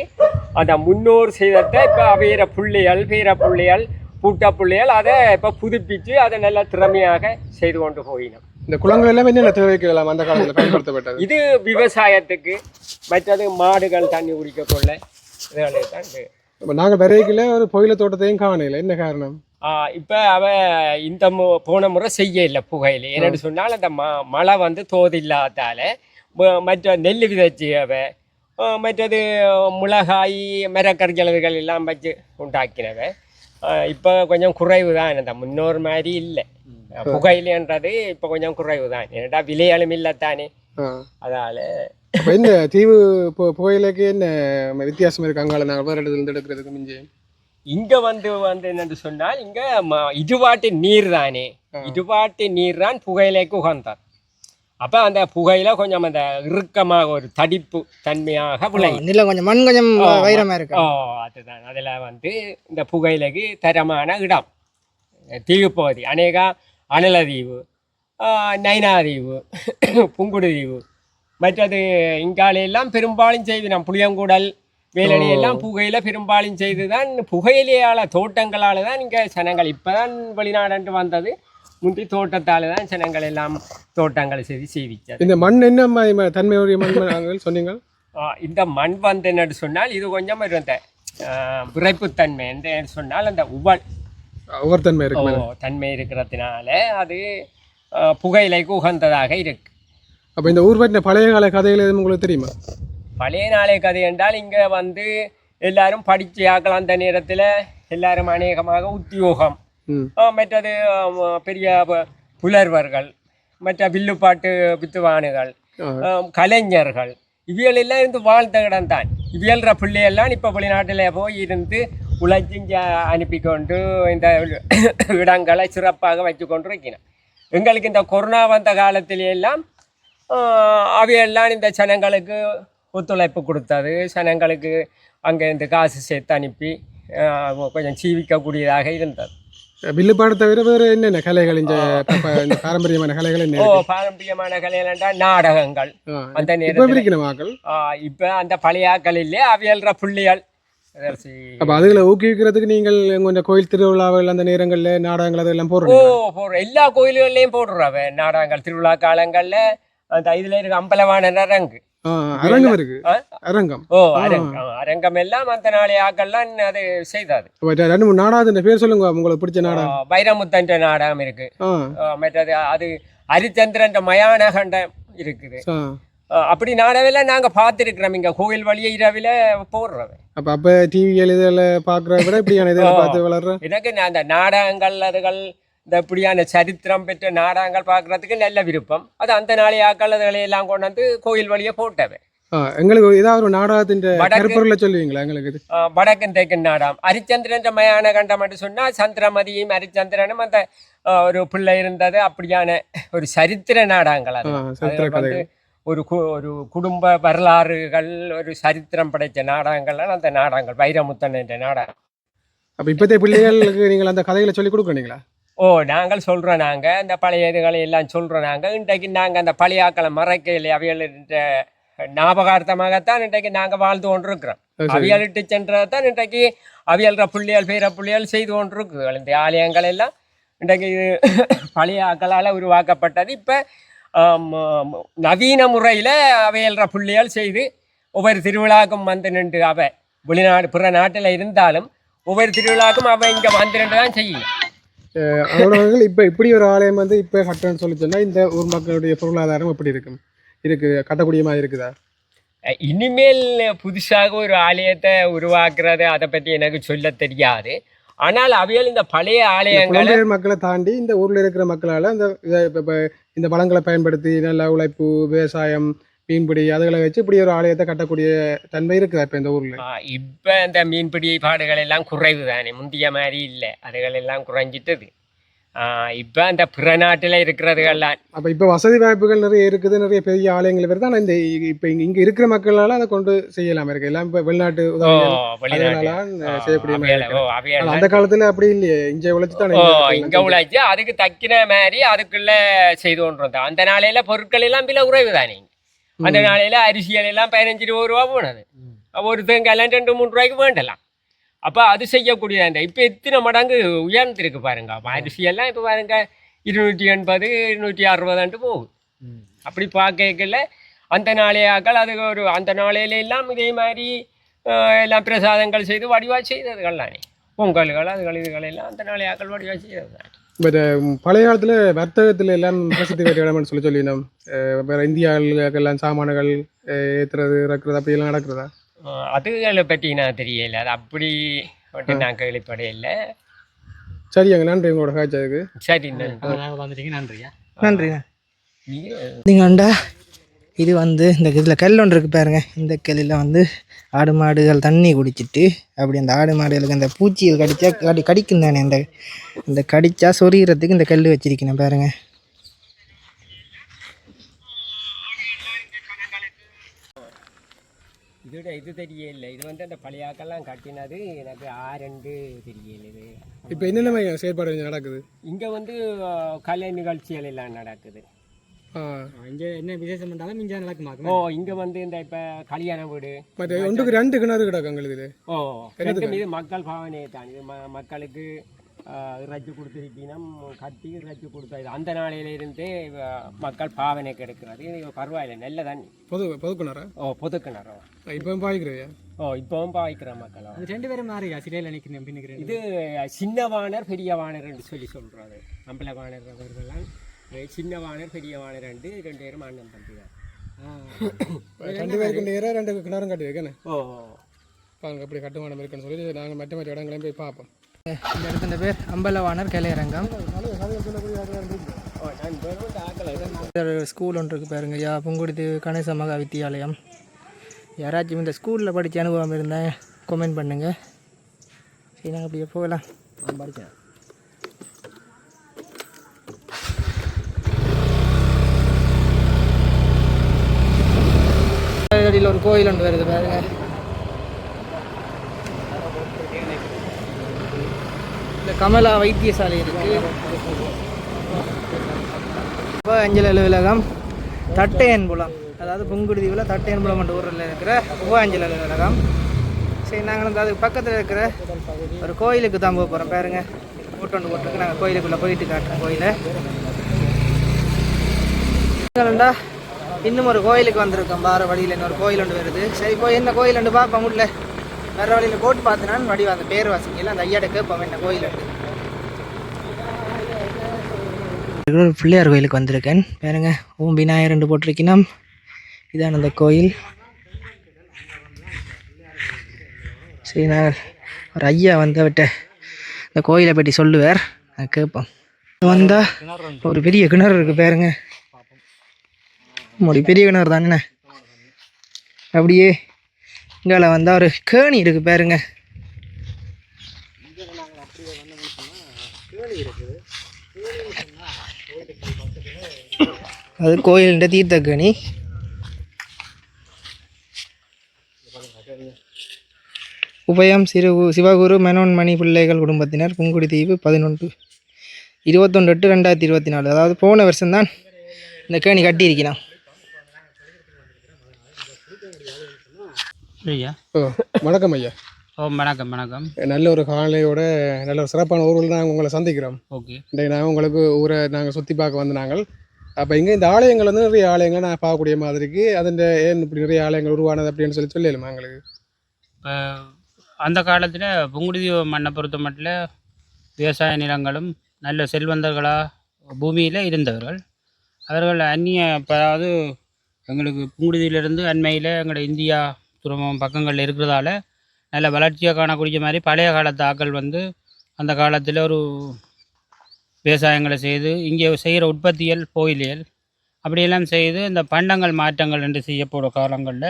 அந்த முன்னோர் செய்ததை இப்போ அவையிற பிள்ளைகள், பேர பிள்ளைகள், பூட்ட பிள்ளைகள் அதை இப்போ புதுப்பித்து அதை நல்ல திறமையாக செய்து கொண்டு போயினோம். இந்த குளங்கள் எல்லாம் என்னென்ன தேவைக்கலாம் அந்த காலத்தில் பயன்படுத்தப்பட்டது? இது விவசாயத்துக்கு, மற்றது மாடுகள் தண்ணி குடிக்க கொள்ள இதுகளே தான். இப்போ நாங்கள் விரைவில் ஒரு புகையிலை தோட்டத்தையும் காணல. என்ன காரணம்? இப்போ இந்த போன முறை செய்ய இல்லை புகையிலை. என்னென்னு சொன்னால் அந்த மழை வந்து தோதில்லாதால மற்ற நெல் விதைச்சி மற்றது மிளகாய், மரக்கறிகள் எல்லாம் வச்சு உண்டாக்கினவை. இப்போ கொஞ்சம் குறைவு தான். இந்த முன்னோர் மாதிரி இல்லை. புகையிலைன்றது இப்போ கொஞ்சம் குறைவு தான். ஏன்னா விலையாளும் இல்லைத்தானே. அதால் இந்த தீவு புகையிலைக்கு என்ன வித்தியாசம் இருக்கு? அங்கால நாங்கள் வேறு இடத்துல எடுக்கிறதுக்கு மிஞ்சி இங்கே வந்து என்னென்னு சொன்னால் இங்கே இடுபாட்டு நீர் தானே. இடுபாட்டு நீர் தான் புகையிலைக்கு உகந்தார். அப்போ அந்த புகையில கொஞ்சம் அந்த இறுக்கமாக ஒரு தடிப்பு தன்மையாக விளையும். இல்லை கொஞ்சம் மண் கொஞ்சம் வைரமாக இருக்கு. அதுதான். அதில் வந்து இந்த புகையிலைக்கு தரமான இடம் தீவு பகுதி. அநேகா அனலதீவு, நைனாதீவு, புங்குடுதீவு, மற்றது இங்காலையெல்லாம் பெரும்பாலும் செய்வினோம். புளியங்குடல், வேலணி எல்லாம் புகையில பெரும்பாலும் செய்து தான் புகையிலையால் தோட்டங்களால் தான் இங்கே ஜனங்கள் இப்போ தான் வெளிநாடு வந்தது. முந்தி தோட்டத்தால் தான் ஜனங்கள் எல்லாம் தோட்டங்களை செய்விச்சார். இந்த மண் என்ன தன்மையுடைய மண் சொன்னீங்க? இந்த மண் வந்து என்னன்னு சொன்னால் இது கொஞ்சம் இருந்த விரைப்புத்தன்மை என்று சொன்னால் அந்த உவர்த்தன்மை இருக்கு. தன்மை இருக்கிறதுனால அது புகையிலைக்கு உகந்ததாக இருக்கு. அப்போ இந்த ஊர் பற்றின பழைய கால கதைகள் எதுவும் உங்களுக்கு தெரியுமா? பழைய நாளை கதை என்றால் இங்கே வந்து எல்லாரும் படித்து ஆக்கலாம். அந்த நேரத்தில் எல்லாரும் அநேகமாக உத்தியோகம், மற்றது பெரிய புலர்வர்கள், மற்ற வில்லுப்பாட்டு வித்துவானுகள், கலைஞர்கள், இவியலெல்லாம் இருந்து வாழ்ந்த இடம் தான். இவியல்ற பிள்ளையெல்லாம் இப்போ வெளிநாட்டில் போய் இருந்து உழைச்சி அனுப்பி கொண்டு இந்த இடங்களை சிறப்பாக வச்சு கொண்டு இருக்கணும். எங்களுக்கு இந்த கொரோனா வந்த காலத்திலெல்லாம் அவையெல்லாம் இந்த ஜனங்களுக்கு ஒத்துழைப்பு கொடுத்தது. ஜனங்களுக்கு அங்கேருந்து காசு சேர்த்து அனுப்பி கொஞ்சம் ஜீவிக்கக்கூடியதாக இருந்தது. வில்லுப்பாடு தவிர வேறு என்னென்ன கலைகள் இந்த பாரம்பரியமான கலைகள் என்ன? பாரம்பரியமான கலைகள் என்றால் நாடகங்கள். அந்த நேரத்தில் இப்போ அந்த பழைய ஆக்களிலே அவையல்ற பிள்ளைகள். அப்போ அதுகளை ஊக்குவிக்கிறதுக்கு நீங்கள் கொஞ்சம் கோயில் திருவிழாவில் அந்த நேரங்களில் நாடகங்கள் அதெல்லாம் போடுறோம். எல்லா கோயில்கள்லையும் போடுறாவே நாடகங்கள். திருவிழா காலங்களில் அந்த இதில் இருக்க அம்பலவான அரங்கு அரங்கம் இருக்கு. அரங்கம் அரங்கம் எல்லாம் அந்த நாளை ஆக்கள்லாம் அது செய்தாது. 2-3 நாடகம் பேர் சொல்லுங்க உங்களுக்கு பிடிச்ச நாடகம். வைரமுத்தன் நாடகம் இருக்கு. மற்றது அது ஹரிச்சந்திரன் மயான கண்டம் இருக்குது. அப்படி நாடகெல்லாம் நாங்கள் பார்த்துருக்குறோம். இங்கே கோவில் வழியை இரவில் போடுறோம். அப்போ டிவி இதில் பார்க்குறத விட இப்படியான இதில் பார்த்து வளர்றோம். எனக்கு அந்த நாடகங்கள் அதுகள் இந்த இப்படியான சரித்திரம் பெற்ற நாடகங்கள் பார்க்குறதுக்கு நல்ல விருப்பம். அது அந்த நாளைய ஆக்களை எல்லாம் கொண்டு வந்து கோயில் வழியே போட்டவை. எங்களுக்கு ஏதாவது ஒரு நாடகத்தின் கருப்பொருளை சொல்லுவீங்களா எங்களுக்கு? வடக்கன் தெற்கன் நாடகம் அரிச்சந்திரன் மயான கண்டம் என்று சொன்னால் சந்திரமதியும் அரிச்சந்திரனும் அந்த ஒரு பிள்ளை இருந்தது. அப்படியான ஒரு சரித்திர நாடகங்கள். அது வந்து ஒரு குடும்ப வரலாறுகள், ஒரு சரித்திரம் படைத்த நாடகங்கள் அந்த நாடகங்கள். வைரமுத்தன் என்ற நாடகம். அப்போ இப்போதைய பிள்ளைகளுக்கு நீங்கள் அந்த கதைகளை சொல்லி கொடுக்குறீங்களா? நாங்கள் சொல்கிறோம். நாங்கள் அந்த பழைய இதுகளை எல்லாம் சொல்கிறோம். நாங்கள் இன்றைக்கு நாங்கள் அந்த பழைய ஆக்களை மறைக்கையில் அவையல்ன்ற ஞாபகார்த்தமாகத்தான் இன்றைக்கு நாங்கள் வாழ்ந்து கொண்டிருக்கிறோம். அவியலிட்டு சென்றதான் இன்றைக்கு அவியல்ற புள்ளியல் பேர புள்ளியல் செய்து கொண்டிருக்குது. இந்த ஆலயங்கள் எல்லாம் இன்றைக்கு பழைய ஆக்களால் உருவாக்கப்பட்டது. இப்போ நவீன முறையில் அவையல்ற புள்ளியல் செய்து ஒவ்வொரு திருவிழாக்கும் வந்து நின்று அவை வெளிநாடு பிற நாட்டில் இருந்தாலும் ஒவ்வொரு திருவிழாக்கும் அவன் இங்கே வந்து நின்று தான் செய்யும். அவர்கள் இப்போ இப்படி ஒரு ஆலயம் வந்து இப்போ கட்டணும்னு சொல்லி சொன்னால் இந்த ஊர் மக்களுடைய பொருளாதாரம் எப்படி கட்டக்கூடிய மாதிரி இருக்குதா? இனிமேல் புதுசாக ஒரு ஆலயத்தை உருவாக்குறது அதை பற்றி எனக்கு சொல்ல தெரியாது. ஆனால் அவையில் இந்த பழைய ஆலயங்களை மக்களை தாண்டி இந்த ஊரில் இருக்கிற மக்களால் இந்த வளங்களை பயன்படுத்தி நல்ல உழைப்பு, விவசாயம், மீன்பிடி அதுகளை வச்சு இப்படி ஒரு ஆலயத்தை கட்டக்கூடிய தன்மை இருக்குதா இப்போ இந்த ஊரில்? இப்போ இந்த மீன்பிடி பாடுகள் எல்லாம் குறைவு தானே, முந்திய மாதிரி இல்லை. அதுகள் எல்லாம் குறைஞ்சிட்டது. இப்போ அந்த பிற நாட்டில் இருக்கிறதுகள்லாம் அப்போ இப்போ வசதி வாய்ப்புகள் நிறைய இருக்குது, நிறைய பெரிய ஆலயங்கள் வருது. ஆனால் இந்த இப்போ இங்கே இருக்கிற மக்களால் அதை கொண்டு செய்யலாம் இருக்கு. எல்லாம் இப்போ வெளிநாட்டு செய்யக்கூடிய அந்த காலத்தில் அப்படி இல்லையே, இங்கே உழைச்சி தான் இங்கே உழைச்சி அதுக்கு தக்கின மாதிரி அதுக்குள்ளே செய்து கொண்டிருந்தோம். அந்த நாளையில் பொருட்கள் எல்லாம் விலை குறைவு தானே. அந்த நாளையில் அரிசிகள் எல்லாம் 15-20 ரூபா போனது. ஒரு தேங்காயெல்லாம் 2-3 ரூபாய்க்கு வேண்டலாம். அப்போ அது செய்யக்கூடியது. இப்போ எத்தனை மடங்கு உயர்ந்திருக்கு பாருங்க. அரிசியெல்லாம் இப்போ பாருங்க 280, 260 போகுது. அப்படி பார்க்கல அந்த நாளையாக்கள் அது ஒரு அந்த நாளையில எல்லாம் இதே மாதிரி எல்லாம் பிரசாதங்கள் செய்து வடிவாக செய்ததுகள் தானே. பொங்கல்கள் அதுகள் இதுகளெல்லாம் அந்த நாளையாக்கள் வடிவாக செய்தது தானே. பட் பழைய காலத்தில் வர்த்தகத்தில் எல்லாம் பிரசித்தி பெற்ற இடம்னு சொல்லினோம். வேறு இந்தியாவுக்கெல்லாம் சாமான்கள் ஏற்றுறது இறக்குறது அப்படியெல்லாம் நடக்கிறதா? அதுகளை பற்றி நான் தெரியல. அது அப்படி மட்டும் நான் கேள்விப்படையில்லை. சரிங்க, நன்றி உங்களோட காய்ச்சதுக்கு. சரி, வந்துட்டீங்க. நன்றியா. நன்றிண்ணா. நீங்கண்டா இது வந்து இந்த இதில் கல் ஒன்று இருக்குது பாருங்க. இந்த கல்லில் வந்து ஆடு மாடுகள் தண்ணி குடிச்சிட்டு அப்படி அந்த ஆடு மாடுகளுக்கு அந்த பூச்சிகள் கடிக்கும் தானே. இந்த கடிச்சா சொறிகிறதுக்கு இந்த கல் வச்சிருக்கணும் பாருங்க. இதோட இது தெரியல. இது வந்து அந்த பழையாக்கெல்லாம் கட்டினது எனக்கு ஆரண்டு தெரியல. இது இப்போ என்னென்ன செயற்பாடு நடக்குது இங்கே வந்து கலை நிகழ்ச்சிகள் எல்லாம் நடக்குது. இங்கே என்ன விசேஷம் பண்ணாலும் இங்கே நடக்குமா? இங்கே வந்து இந்த இப்போ கல்யாண வீடு ஒன்றுக்கு 2 கிணறு கிடக்குங்க. இது இது மக்கள் பாவனையை தான். இது மக்களுக்கு இறைச்சி கொடுத்துருக்கீனம் கட்டி இறைச்சி கொடுத்தது. அந்த நாளையிலிருந்தே மக்கள் பாவனை கிடைக்கிறது. இது பரவாயில்லை, நல்ல தண்ணி. பொது கிணறா? பொது கிணறோ இப்பவும் பாய்க்கிறேன். இப்பவும் பாய்க்கிற மக்களோ. அது 2 பேரும் மாறியா சிலையில் நிற்கிறேன். இது சின்னவாணர் பெரியவாணர் என்று சொல்கிறது. அம்பலவாணர் அவர்கள்லாம் சின்னவாணர் பெரியவாணர் 2 பேரும் அண்ணன் தம்பி தான். 2 பேருக்கு நேராக 2 கிணறும் கட்டி வைக்கணும். பாருங்க அப்படி கட்டுமானம் இருக்குன்னு சொல்லி நாங்கள் மற்ற இடங்களையும் போய் பார்ப்போம். இந்த இடத்துல பேர் அம்பலவாணர் கலையரங்கம். ஒரு ஸ்கூல் ஒன்று இருக்குது பாருங்க. புங்குடுதி கணேச மகா வித்தியாலயம். யாராச்சும் இந்த ஸ்கூலில் படித்த அனுபவம் இருந்தால் கமெண்ட் பண்ணுங்கள். சரி, நாங்கள் அப்படியே போகலாம். படித்தேன். ஒரு கோயில் ஒன்று வருது பாருங்க. இந்த கமலா வைத்தியசாலை இருக்குது. அஞ்சல் அலுவலகம் தட்டையன்புலம், அதாவது புங்குடுதீவில் தட்டையன்புலம் என்ற ஊரில் இருக்கிற அஞ்சல் அலுவலகம். சரி, நாங்கள் வந்து அதுக்கு பக்கத்தில் இருக்கிற ஒரு கோயிலுக்கு தான் போக போகிறோம். பாருங்க, போட்டுருக்கு. நாங்கள் கோயிலுக்குள்ளே போயிட்டு காட்டுறோம் கோயிலை. இன்னும் ஒரு கோயிலுக்கு வந்திருக்கோம். வார வழியில் இன்னொரு கோயில் ஒன்று வருது. சரி, போய் என்ன கோயில் ஒன்று பார்ப்போம். முடியல வேறு வழியில் போட்டு பார்த்தினான்னு வடிவா அந்த பேர் வாசிக்கல. அந்த ஐயாட்ட கேட்போம் என்ன கோயில் உண்டு. ஒரு பிள்ளையார் கோயிலுக்கு வந்திருக்கேன். பாருங்க, ஓம் விநாயகர் 2 போட்டிருக்கீங்கன்னா இதான் அந்த கோயில். சரி, நான் ஒரு ஐயா வந்து அவட்ட இந்த கோயிலை பற்றி சொல்லுவார், நான் கேட்போம். வந்தா ஒரு பெரிய கிணறு இருக்கு பாருங்க. பெரிய கிணறு தானே. அப்படியே இங்கால வந்தால் ஒரு கேணி இருக்கு பாருங்க. அது கோயிலுடைய தீர்த்த கேணி. உபயம் சிவகுரு மெனோன்மணி பிள்ளைகள் குடும்பத்தினர் புங்குடுதீவு 21/8/2024. அதாவது போன வருஷம்தான் இந்த கேணி கட்டியிருக்கிறான். ஐயா வணக்கம் ஐயா. வணக்கம் வணக்கம். நல்ல ஒரு காலையோட நல்ல ஒரு சிறப்பான ஊரில் நாங்கள் உங்களை சந்திக்கிறோம். ஓகே. இன்றைக்கு நாங்கள் உங்களுக்கு ஊரை நாங்கள் சுற்றி பார்க்க வந்து நாங்கள் அப்போ இங்கே இந்த ஆலயங்கள் வந்து நிறைய ஆலயங்கள் நான் பார்க்கக்கூடிய மாதிரிக்கு அதில் ஏன் இப்படி நிறைய ஆலயங்கள் உருவானது அப்படின்னு சொல்லலாமா எங்களுக்கு? இப்போ அந்த காலத்தில் புங்குடுதீவு மண்ணை பொறுத்த மட்டும் விவசாய நிலங்களும் நல்ல செல்வந்தர்களாக பூமியில் இருந்தவர்கள். அவர்கள் அதாவது எங்களுக்கு புங்குடுதீவிலிருந்து அண்மையில் எங்களோட இந்தியா துறைமுகம் பக்கங்களில் இருக்கிறதால நல்ல வளர்ச்சியாக காணக்கூடிய மாதிரி பழைய காலத்து ஆக்கள் வந்து அந்த காலத்தில் ஒரு விவசாயங்களை செய்து இங்கே செய்கிற உற்பத்தியல் கோயிலியல் அப்படியெல்லாம் செய்து இந்த பண்டங்கள் மாற்றங்கள் என்று செய்யப்படும் காலங்களில்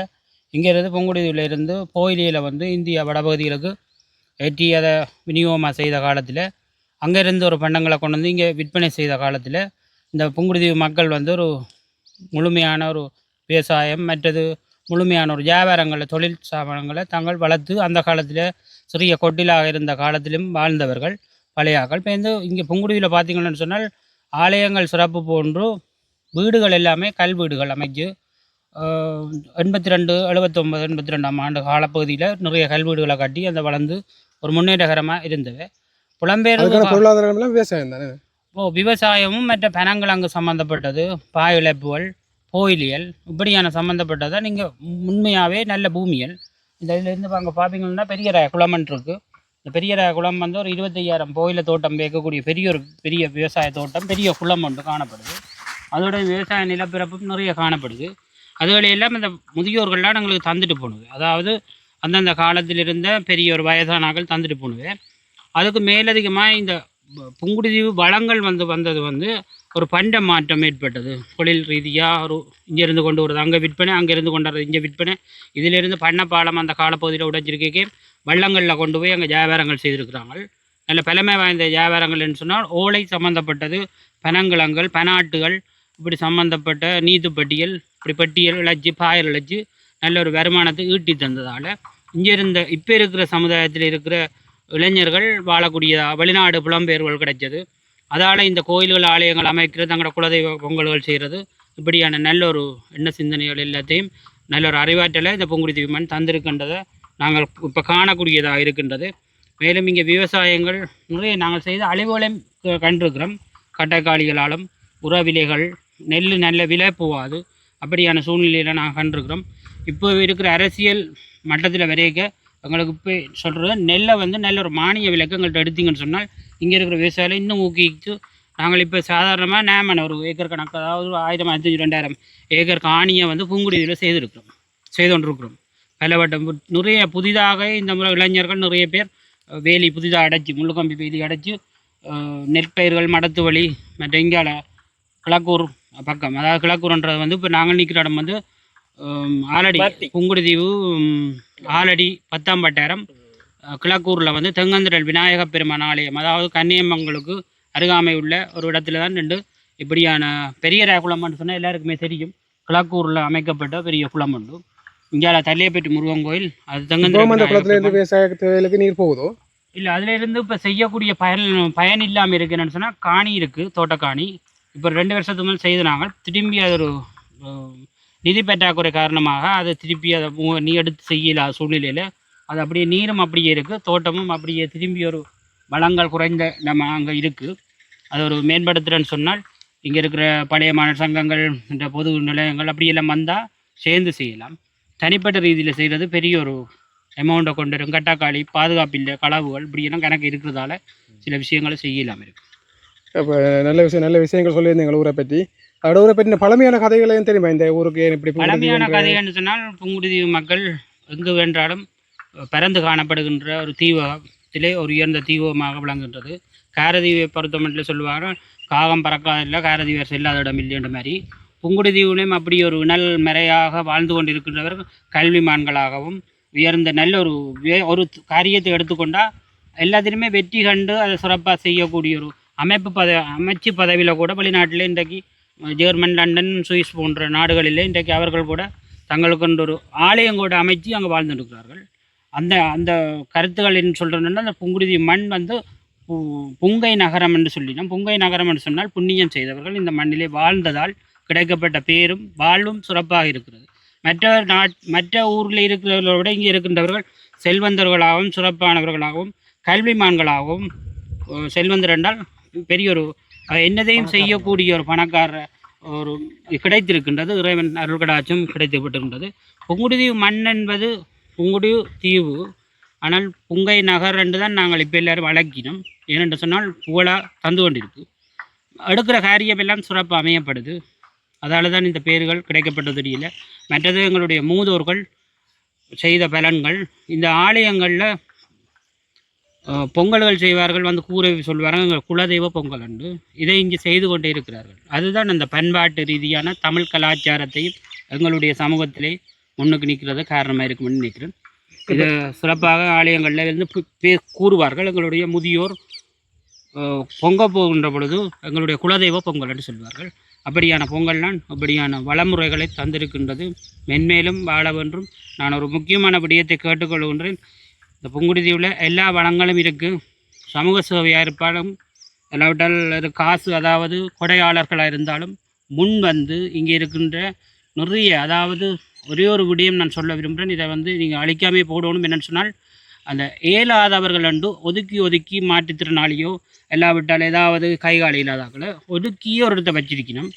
இங்கேருந்து புங்குடுதீவிலிருந்து கோயிலியில் வந்து இந்தியா வடபகுதிகளுக்கு ஏற்றி அதை விநியோகமாக செய்த காலத்தில் அங்கேருந்து ஒரு பண்டங்களை கொண்டு வந்து இங்கே விற்பனை செய்த காலத்தில் இந்த புங்குடுதீவு மக்கள் வந்து ஒரு முழுமையான ஒரு விவசாயம் மற்றது முழுமையான ஒரு வியாபாரங்களை தொழில் ஸ்தாபனங்களை தாங்கள் வளர்த்து அந்த காலத்தில் சிறிய கொட்டிலாக இருந்த காலத்திலும் வாழ்ந்தவர்கள் பழையாக்கள். இப்போ வந்து இங்கே புங்குடுதீவில் பார்த்திங்கன்னு சொன்னால் ஆலயங்கள் சிறப்பு போன்று வீடுகள் எல்லாமே கல் வீடுகள் அமைச்சு 82, 79, 82ஆம் ஆண்டு காலப்பகுதியில் நிறைய கல் வீடுகளை கட்டி அந்த வளர்ந்து ஒரு முன்னேற்றகரமாக இருந்தது. புலம்பெயர் பொருளாதாரம் விவசாயம் தானே. விவசாயமும் மற்ற பனங்கிழங்கு சம்மந்தப்பட்டது, பாய் இழப்புகள், கோயிலியல் இப்படியான சம்மந்தப்பட்டதை நீங்கள் உண்மையாகவே நல்ல பூமியல். இந்த இதிலேருந்து அங்கே பார்ப்பீங்கன்னா பெரியராய குளம்னு இருக்குது. இந்த பெரியராய குளம் வந்து ஒரு 25,000 கோயில தோட்டம் வைக்கக்கூடிய பெரிய விவசாய தோட்டம், பெரிய குளம் ஒன்று காணப்படுது. அதோட விவசாய நிலப்பிறப்பும் நிறைய காணப்படுது. அதுகளையெல்லாம் இந்த முதியோர்கள்லாம் எங்களுக்கு தந்துட்டு போனது. அதாவது அந்தந்த காலத்தில் இருந்த பெரிய ஒரு வயதானாக்கள் தந்துட்டு போனது. அதுக்கு மேலதிகமாக இந்த புங்குடுதீவு வளங்கள் வந்தது வந்து ஒரு பண்ட மாற்றம் ஏற்பட்டது. தொழில் ரீதியாக ஒரு இங்கேருந்து கொண்டு வருது அங்கே விற்பனை, அங்கேருந்து கொண்டு வர்றது இங்கே விற்பனை. இதிலிருந்து பண்ணப்பாலம் அந்த காலப்பகுதியில் உடைஞ்சிருக்கே வள்ளங்களில் கொண்டு போய் அங்கே வியாபாரங்கள் செய்திருக்கிறாங்க. நல்ல பழமை வாய்ந்த வியாபாரங்கள்னு சொன்னால் ஓலை சம்மந்தப்பட்டது, பனங்கிழங்கள், பனாட்டுகள் இப்படி சம்மந்தப்பட்ட நீத்துப்பட்டியல், இப்படி பட்டியல் இழைச்சி பாயல் இழைச்சி நல்ல ஒரு வருமானத்தை ஈட்டி தந்ததால் இங்கே இருந்த இப்போ இருக்கிற சமுதாயத்தில் இருக்கிற இளைஞர்கள் வாழக்கூடியதாக வெளிநாடு புலம்பெயர்கள் கிடைச்சது. அதால் இந்த கோயில்கள் ஆலயங்கள் அமைக்கிறது, தங்களோட குலதெய்வ பொங்கல்கள் செய்கிறது, இப்படியான நல்ல ஒரு எண்ண சிந்தனைகள் எல்லாத்தையும் நல்ல ஒரு அறிவாற்றலை இந்த புங்குடுதீவு மண் தந்திருக்கின்றதை நாங்கள் இப்போ காணக்கூடியதாக இருக்கின்றது. மேலும் இங்கே விவசாயங்கள் நிறைய நாங்கள் செய்த அழிவுகளையும் கண்டிருக்கிறோம். கட்டைக்காளிகளாலும் உரவிலைகள் நெல் நல்ல விலை போகாது, அப்படியான சூழ்நிலையில் நாங்கள் கண்டிருக்கிறோம். இப்போ இருக்கிற அரசியல் மட்டத்தில் வரைக்க எங்களுக்கு இப்போ சொல்கிறது நெல்லை வந்து நல்ல ஒரு மானிய விலைக்கு எங்கள்கிட்ட எடுத்தீங்கன்னு சொன்னால் இங்கே இருக்கிற விவசாயிகள் இன்னும் ஊக்குவித்து நாங்கள் இப்போ சாதாரணமாக நேமன ஒரு ஏக்கர் கணக்கு, அதாவது 1000, 500, 2000 ஏக்கர் காணியை வந்து புங்குடுதீவில் செய்து கொண்டிருக்கிறோம். பலவட்டம் நிறைய புதிதாக இந்த முறை இளைஞர்கள் நிறைய பேர் வேலி புதிதாக அடைச்சி முள்ளுக்கம்பி வேலி அடைச்சி நெற்பயிர்கள் மடத்து வழி மற்ற இங்கால கிழக்கூர் பக்கம், அதாவது கிழக்கூர்ன்றது வந்து இப்போ நாங்கள் நிற்கிற இடம் வந்து ஆலடி புங்குடுதீவு ஆலடி 10ஆம் வட்டாரம் கிழக்கூரில் வந்து தெங்கந்திரல் விநாயக பெருமான் ஆலயம், அதாவது கன்னியம்மங்களுக்கு அருகாமை உள்ள ஒரு இடத்துல தான் ரெண்டு இப்படியான பெரிய குளம்னு சொன்னால் எல்லாருக்குமே தெரியும். கிழக்கூரில் அமைக்கப்பட்ட பெரிய குளம் உண்டு. இங்கே தள்ளியப்பட்டி முருகன் கோயில், அது தெங்கந்திரல் விவசாயத்துக்கு நீர் போகுதோ இல்லை, அதிலிருந்து இப்போ செய்யக்கூடிய பயன் இல்லாமல் இருக்குன்னு சொன்னால் காணி இருக்குது, தோட்டக்காணி. இப்போ 2 வருஷத்துக்கு மேல் செய்து நாங்கள் திரும்பி அது ஒரு நிதி பற்றாக்குறை காரணமாக அதை திருப்பி அதை நீ எடுத்து செய்யல சூழ்நிலையில் அது அப்படியே நீரும் அப்படியே இருக்குது, தோட்டமும் அப்படியே திரும்பி ஒரு வளங்கள் குறைந்த நம்ம அங்கே இருக்குது. அது ஒரு மேம்படுத்துகிறேன்னு சொன்னால் இங்கே இருக்கிற பழைய மாணவர் சங்கங்கள் இந்த பொது நிலையங்கள் அப்படியெல்லாம் வந்தால் சேர்ந்து செய்யலாம். தனிப்பட்ட ரீதியில் செய்கிறது பெரிய ஒரு அமௌண்ட்டை கொண்டு வரும். கட்டாக்காளி, பாதுகாப்பில்லை, களவுகள் இப்படியெல்லாம் கணக்கு இருக்கிறதால சில விஷயங்களை செய்யலாம் இருக்குது. அப்போ நல்ல விஷயங்கள் சொல்லியிருந்தீங்க ஊரை பற்றி. அதோட ஊரை பற்றி பழமையான கதைகளையும் தெரியுமா இந்த ஊருக்கு? இப்படி பழமையான கதைகள்னு சொன்னால் புங்குடுதீவு மக்கள் எங்கு வென்றாலும் பறந்து காணப்படுகின்ற ஒரு தீவகத்திலே ஒரு உயர்ந்த தீவகமாக விளங்குகின்றது. காரதீவை பொறுத்த மட்டும் சொல்லுவாங்க, காகம் பறக்காதில்லை காரதீவர்ஸ் இல்லாத இடம் இல்லைன்ற மாதிரி புங்குடுதீவுலையும் அப்படி ஒரு இணல் மறையாக வாழ்ந்து கொண்டிருக்கின்றவர்கள் கல்விமான்களாகவும் உயர்ந்த நல்ல ஒரு காரியத்தை எடுத்துக்கொண்டால் எல்லாத்திலுமே வெற்றி கண்டு அதை சிறப்பாக செய்யக்கூடிய ஒரு அமைச்சு பதவியில் கூட வெளிநாட்டில் இன்றைக்கு ஜெர்மன், லண்டன், சுவிஸ் போன்ற நாடுகளில் இன்றைக்கு அவர்கள் கூட தங்களுக்கு ஒரு ஆலயம் கூட அமைச்சு அங்கே வாழ்ந்துருக்கிறார்கள். அந்த கருத்துக்கள் என்ன சொல்கிறேன்னா அந்த புங்குடுதீவு மண் வந்து புங்கை நகரம் என்று சொல்லினோம். புங்கை நகரம் என்று சொன்னால் புண்ணியம் செய்தவர்கள் இந்த மண்ணிலே வாழ்ந்ததால் கிடைக்கப்பட்ட பேரும் வாழ்வும் சிறப்பாக இருக்கிறது. மற்ற ஊரில் இருக்கிறவர்களை விட இங்கே இருக்கின்றவர்கள் செல்வந்தர்களாகவும் சிறப்பானவர்களாகவும் கல்விமான்களாகவும் செல்வந்தர் என்றால் பெரிய ஒரு என்னதையும் செய்யக்கூடிய ஒரு பணக்கார ஒரு கிடைத்திருக்கின்றது. இறைவன் அருள்கடாச்சும் கிடைக்கப்பட்டிருக்கின்றது. புங்குடுதீவு மண் என்பது புங்குடுதீவு தீவு, ஆனால் புங்கை நகர் என்று தான் நாங்கள் இப்போ எல்லோரும் வழக்கினோம். ஏனென்று சொன்னால் புகழாக தந்து கொண்டிருக்கு. எடுக்கிற காரியம் எல்லாம் சிறப்பாக அமையப்படுது. அதால் தான் இந்த பேர்கள் கிடைக்கப்பட்டது தெரியல. மற்றது எங்களுடைய மூதோர்கள் செய்த பலன்கள். இந்த ஆலயங்களில் பொங்கல்கள் செய்வார்கள், வந்து கூரை சொல்வார்கள் எங்கள் குலதெய்வ பொங்கல் என்று. இதை இங்கே செய்து கொண்டே இருக்கிறார்கள். அதுதான் அந்த பண்பாட்டு ரீதியான தமிழ் கலாச்சாரத்தையும் எங்களுடைய சமூகத்திலே முன்னுக்கு நிற்கிறது காரணமாக இருக்கும்னு நினைக்கிறேன். இது சிறப்பாக ஆலயங்களில் இருந்து கூறுவார்கள். எங்களுடைய முதியோர் பொங்க போகின்ற பொழுது எங்களுடைய குலதெய்வ பொங்கல் என்று சொல்வார்கள். அப்படியான பொங்கல்தான் அப்படியான வளமுறைகளை தந்திருக்கின்றது. மென்மேலும் வாழ வென்றும் நான் ஒரு முக்கியமான விடயத்தை கேட்டுக்கொள்கின்றேன். இந்த புங்குடுதீவில் எல்லா வளங்களும் இருக்குது. சமூக சேவையாக இருப்பாலும் இல்லாவிட்டால் காசு, அதாவது கொடையாளர்களாக இருந்தாலும் முன் வந்து இங்கே இருக்கின்ற நிறைய, அதாவது ஒரே ஒரு விடயம் நான் சொல்ல விரும்புகிறேன். இதை வந்து நீங்கள் அழிக்காமே போடணும். என்னென்னு சொன்னால் அந்த இயலாதவர்கள் அண்டு ஒதுக்கி மாற்றுத்திறனாளியோ எல்லாவிட்டால் ஏதாவது கைகால இல்லாதாக்களை ஒதுக்கியே ஒரு இடத்தை வச்சிருக்கணும்.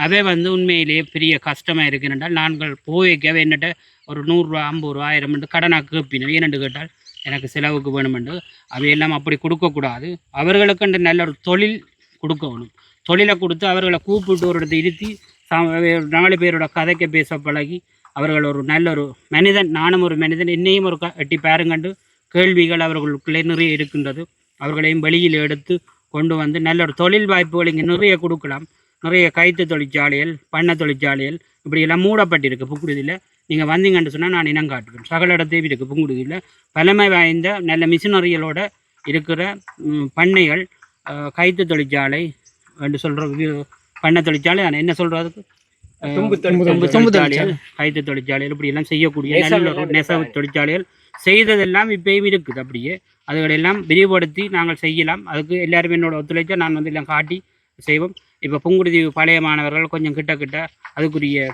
அவை வந்து உண்மையிலேயே பெரிய கஷ்டமாக இருக்குன்றால் நாங்கள் போய்க்கவே என்னட்ட ஒரு 100 ரூபா 50 ரூபா 1000 என்று கடனாக கேட்பினோம். ஏனென்று கேட்டால் எனக்கு செலவுக்கு வேணுமென்று. அவையெல்லாம் அப்படி கொடுக்கக்கூடாது. அவர்களுக்கு நல்ல ஒரு தொழில் கொடுக்கணும். தொழிலை கொடுத்து அவர்களை கூப்பிட்டு ஒரு இடத்தை இருத்தி 4 பேரோட கதைக்க பேச பழகி அவர்கள் ஒரு நல்ல ஒரு மனிதன், நானும் ஒரு மனிதன், என்னையும் ஒரு எட்டி பாருங்கண்டு கேள்விகள் அவர்களுக்குள்ளே நிறைய இருக்கின்றது. அவர்களையும் வெளியில் எடுத்து கொண்டு வந்து நல்ல ஒரு தொழில் வாய்ப்புகள் இங்கே நிறைய கொடுக்கலாம். நிறைய கைத்து தொழிற்சாலைகள், பண்ண தொழிற்சாலைகள் இப்படியெல்லாம் மூடப்பட்டிருக்கு புங்குடுதீவில். நீங்கள் வந்தீங்கன்னு சொன்னால் நான் இனம் காட்டுவேன். சகல இடத்தையும் இருக்குது புங்குடுதீவில். பழமை வாய்ந்த நல்ல மிஷினரிகளோட இருக்கிற பண்ணைகள், கைத்து தொழிற்சாலை என்று சொல்கிற பண்ண தொழிற்சாலை, ஆனால் என்ன சொல்கிறதுக்கு தும்பு தொழிற்சாலைகள், கைத்து தொழிற்சாலைகள் இப்படியெல்லாம் செய்யக்கூடிய நல்ல ஒரு நெசவு தொழிற்சாலைகள் செய்ததெல்லாம் இப்பயும் இருக்குது. அப்படியே அதுகளெல்லாம் விரிவுபடுத்தி நாங்கள் செய்யலாம். அதுக்கு எல்லாருமே என்னோட ஒத்துழைச்சா நான் வந்து எல்லாம் காட்டி செய்வோம். இப்போ புங்குடுதீவு பழைய மாணவர்கள் கொஞ்சம் கிட்ட அதுக்குரிய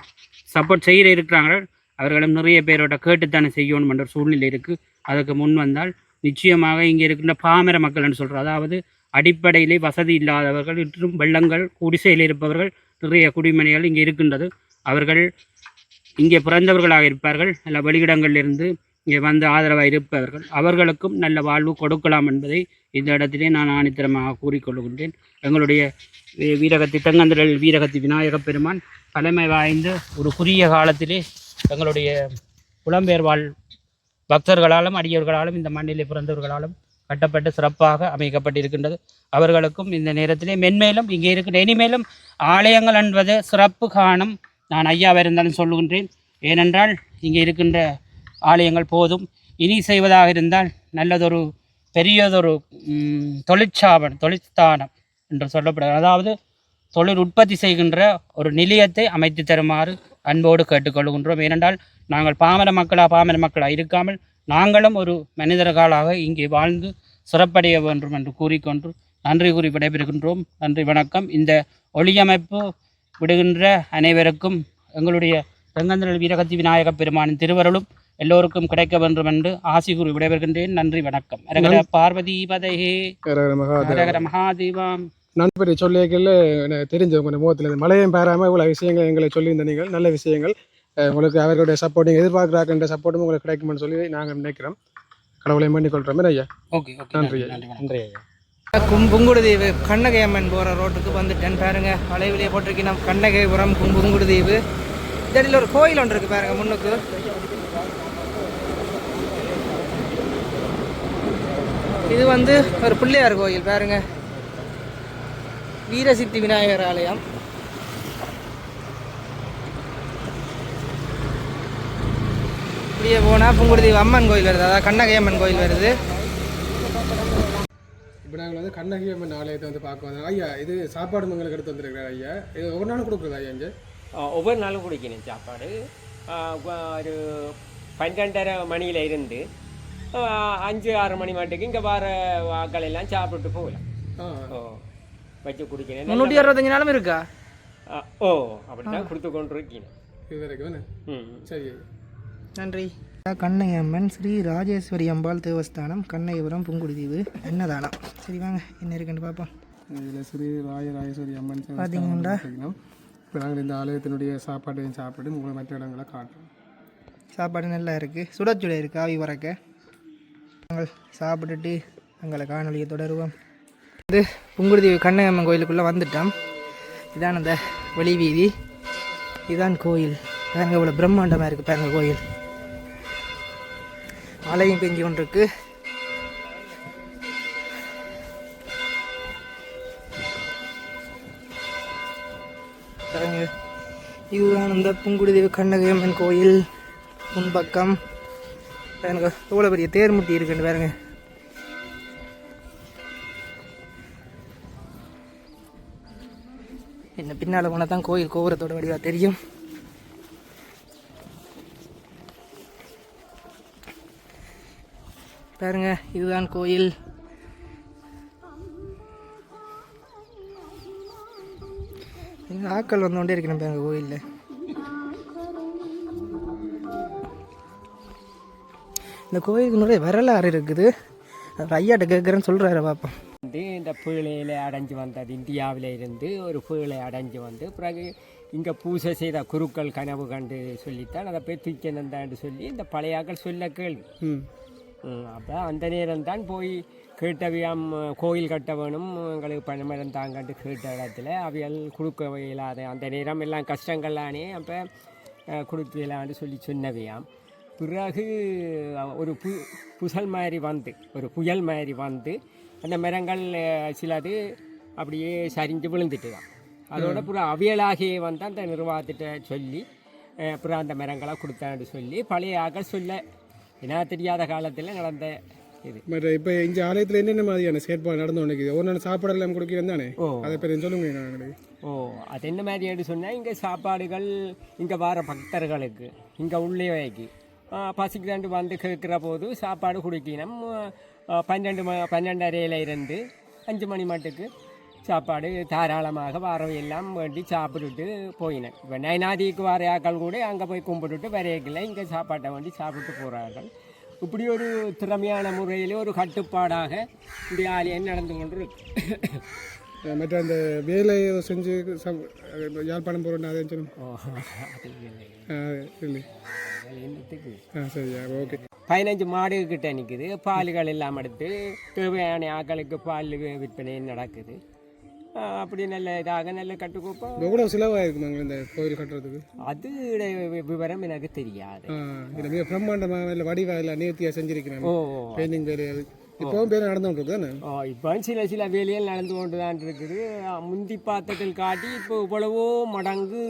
சப்போர்ட் செய்கிற இருக்கிறாங்க. அவர்களும் நிறைய பேரோட கேட்டுத்தானே செய்யணும் என்ற சூழ்நிலை இருக்குது. அதுக்கு முன் வந்தால் நிச்சயமாக இங்கே இருக்கின்ற பாமர மக்கள்னு சொல்கிறோம், அதாவது அடிப்படையிலே வசதி இல்லாதவர்கள், இன்றும் வெள்ளங்கள் குடிசையில் இருப்பவர்கள், நிறைய குடிமனைகள் இங்கே இருக்கின்றது. அவர்கள் இங்கே பிறந்தவர்களாக இருப்பார்கள், நல்ல வெளியிடங்களிலிருந்து இங்கே வந்து ஆதரவாக இருப்பவர்கள், அவர்களுக்கும் நல்ல வாழ்வு கொடுக்கலாம் என்பதை இந்த இடத்திலே நான் ஆணித்தரமாக கூறிக்கொள்கின்றேன். எங்களுடைய வீரகத்தி தெங்கந்திரல் வீரகத்தி விநாயகப் பெருமான் பழமை வாய்ந்த ஒரு குறுகிய காலத்திலே எங்களுடைய புலம்பெயர் வாழ் பக்தர்களாலும் அடியவர்களாலும் இந்த மண்ணிலே பிறந்தவர்களாலும் கட்டப்பட்டு சிறப்பாக அமைக்கப்பட்டிருக்கின்றது. அவர்களுக்கும் இந்த நேரத்திலே மென்மேலும் இங்கே இருக்கின்ற இனிமேலும் ஆலயங்கள் என்பது சிறப்பு காணும் நான் ஐயாவாக இருந்தாலும் சொல்லுகின்றேன். ஏனென்றால் இங்கே இருக்கின்ற ஆலயங்கள் போதும். இனி செய்வதாக இருந்தால் நல்லதொரு பெரியதொரு தொழிற்ஸ்தானம் என்று சொல்லப்படுகிறது. அதாவது தொழில் உற்பத்தி செய்கின்ற ஒரு நிலையத்தை அமைத்து தருமாறு அன்போடு கேட்டுக்கொள்கின்றோம். ஏனென்றால் நாங்கள் பாமர மக்களாக இருக்காமல் நாங்களும் ஒரு மனிதர்களாக இங்கே வாழ்ந்து சிறப்படைய வேண்டும் என்று கூறிக்கொண்டு நன்றி கூறி விடைபெறுகின்றோம். நன்றி, வணக்கம். இந்த ஒளியமைப்பு விடுகின்ற அனைவருக்கும் எங்களுடைய தெங்கந்திரல் வீரகத்தி விநாயகப் பெருமானின் திருவருளும் எல்லோருக்கும் கிடைக்க வேண்டும் என்று ஆசி கூறி விடைபெறுகின்றேன். நன்றி, வணக்கம். அரகர பார்வதி பதையே, அரகர மகாதேவாம். நண்பரை சொல்லியல தெரிஞ்ச உங்கள் முகத்தில் மழையும் பாராமல் இவ்வளோ விஷயங்கள் எங்களை சொல்லியிருந்த நீங்கள் நல்ல விஷயங்கள். உங்களுக்கு அவர்களுடைய சப்போர்ட் நீங்கள் எதிர்பார்க்குறாக்கின்ற சப்போர்ட்டும் உங்களுக்கு கிடைக்கும்னு சொல்லி நாங்கள் நினைக்கிறோம். கடவுளை வேண்டிக் கொள்கிறோம் ஐயா. ஓகே, நன்றி ஐயா. புங்குடுதீவு கண்ணகையம்மன் போகிற ரோட்டுக்கு வந்துட்டேன் பாருங்க. வளைவிலேயே போட்டிருக்கீங்க கண்ணகைபுரம் புங்குடுதீவு. இதில் ஒரு கோயில் ஒன்று இருக்குது பாருங்க முன்னுக்கு. இது வந்து ஒரு பிள்ளையார் கோயில் பாருங்க. வீரசித்தி விநாயகர் ஆலயம். இப்படியே போனால் புங்குடுதீவு அம்மன் கோயில் வருது, அதாவது கண்ணகை அம்மன் கோயில் வருது. இப்போ நாங்கள் வந்து கண்ணகி அம்மன் ஆலயத்தை வந்து பார்க்க வந்தோம். ஐயா இது சாப்பாடு எங்களுக்கு எடுத்து வந்துருக்குறாரு ஐயா. இது ஒவ்வொரு நாளும் கொடுக்குறது ஐயா இங்கே? ஒவ்வொரு நாளும் குடிக்கணும் சாப்பாடு. ஒரு 12:30 மணியில் இருந்து 5-6 மணி மட்டுக்கு இங்கே வர ஆக்கள் எல்லாம் சாப்பிட்டு போகலாம். வச்சு குடிக்கணும். 365 நாளும் இருக்கா? அப்படிதான் கொடுத்து கொண்டு இருக்கீங்க இது வரைக்கும். சரி, நன்றி. கண்ணகி அம்மன் ஸ்ரீ ராஜேஸ்வரி அம்பாள் தேவஸ்தானம், கண்ணகிபுரம், புங்குடுதீவு, என்னதானம். சரி வாங்க என்ன இருக்குன்னு பார்ப்போம். இதில் ஸ்ரீ ராஜேஸ்வரி அம்மன் பார்த்தீங்கன்னா இப்போ நாங்கள் இந்த ஆலயத்தினுடைய சாப்பாட்டையும் சாப்பிட்டு உங்களை மற்ற இடங்களை காட்டுறோம். சாப்பாடு நல்லா இருக்குது, சுடச்சுட இருக்குது, ஆவி வரக்க. நாங்கள் சாப்பிட்டுட்டு எங்களை காணொலியை தொடருவோம். இது புங்குடுதீவு கண்ணகி அம்மன் கோயிலுக்குள்ளே வந்துட்டோம். இதான் அந்த வெளி வீதி, இதுதான் கோயில். பாருங்க இவ்வளோ பிரம்மாண்டமாக இருக்குது பாருங்க கோயில். மழையும் பெஞ்சு கொண்டிருக்கு. பாருங்க இதுதான் அந்த புங்குடுதீவு கண்ணகி அம்மன் கோயில் முன்பக்கம். பாருங்க எவ்வளோ பெரிய தேர்முட்டி இருக்குன்னு பாருங்க. என்ன பின்னால் போனால் தான் கோயில் கோபுரத்தோட வடிவாக தெரியும். பாருங்க இதுதான் கோயில். ஆக்கள் வந்தோண்டே இருக்கணும் பாருங்க கோயிலில். இந்த கோயிலுக்கு நிறைய வரலாறு இருக்குது. ஐயாட்ட கேட்குறேன்னு சொல்கிறாரு பார்ப்போம். இந்த பீழையில் அடைஞ்சு வந்தது, இந்தியாவில் இருந்து ஒரு பீழை அடைஞ்சு வந்து பிறகு இங்கே பூஜை செய்த குருக்கள் கனவு கண்டு சொல்லித்தான் அதை போய் தூக்கினந்தான்னு சொல்லி இந்த பழையாக்கள் சொல்ல கேள்வி. அப்போ அந்த நேரம் தான் போய் கேட்டவையாம் கோயில் கட்ட வேணும் எங்களுக்கு பணமரம் தாங்கன்ட்டு கேட்ட இடத்துல அவையால் கொடுக்க இயலாத அந்த நேரம் எல்லாம் கஷ்டங்கள்லானே அப்போ கொடுக்கலான்னு சொல்லி சொன்னவையாம். பிறகு ஒரு புயல் மாதிரி வந்து அந்த மரங்கள் சிலது அப்படியே சரிஞ்சு விழுந்துட்டு தான். அதோட பிறகு அவியலாகியே வந்து அந்த நிர்வாகத்திட்ட சொல்லி அப்புறம் அந்த மரங்களை கொடுத்தான்னு சொல்லி பழைய ஆக்கள் சொல்ல ஏன்னா தெரியாத காலத்தில் நடந்த இது. மற்ற இப்போ இந்த ஆலயத்தில் என்னென்ன மாதிரியான செயற்பாடு நடந்து கொண்டிருக்குது? ஒரு நாள் சாப்பாடு எல்லாம் கொடுக்கிறேன் தானே? அதை பேர் சொல்லுங்க. அது என்ன மாதிரி சொன்னால் இங்கே சாப்பாடுகள் இங்கே வர பக்தர்களுக்கு இங்கே உள்ளேக்கு பசிக்கு வந்து கேட்குற போது சாப்பாடு குடிக்கணும். 12:30 இருந்து 5 மணி மட்டுக்கு சாப்பாடு தாராளமாக வாரவையெல்லாம் வேண்டி சாப்பிட்டுட்டு போயினேன். இப்போ நயனாதிக்கு வர ஆக்கள் கூட அங்கே போய் கும்பிட்டுட்டு வரையக்கில்லை இங்கே சாப்பாட்டை வேண்டி சாப்பிட்டு போகிறார்கள். இப்படி ஒரு திறமையான முறையில் ஒரு கட்டுப்பாடாக இந்த ஆலயம் நடந்து கொண்டு இருக்கு. மற்ற அந்த வேலையை செஞ்சு யாழ்ப்பாணம் போகிறோம் அதை சரியா ஓகே. 15 மாடு கிட்ட நிற்குது. பால்கள் எல்லாம் எடுத்து தேவையான ஆக்களுக்கு பால் விற்பனை நடக்குது. அப்படி நல்ல இதாக நல்ல கட்டுக்கோப்பா. எவ்வளோ செலவாயிருக்குமாங்க இந்த கோயில் கட்டுறதுக்கு? அது விவரம் எனக்கு தெரியாது. மிக பிரம்மாண்டமாக இல்லை வடிவாக நேர்த்தியாக செஞ்சிருக்கிறேன். பெயிண்டிங் வேலை இப்போவும் பேர் நடந்து கொண்டு தானே? இப்போ சில வேலைகள் நடந்து கொண்டு தான் இருக்குது. முந்தி பாத்தத்தில் காட்டி இப்போ இவ்வளவோ மடங்கு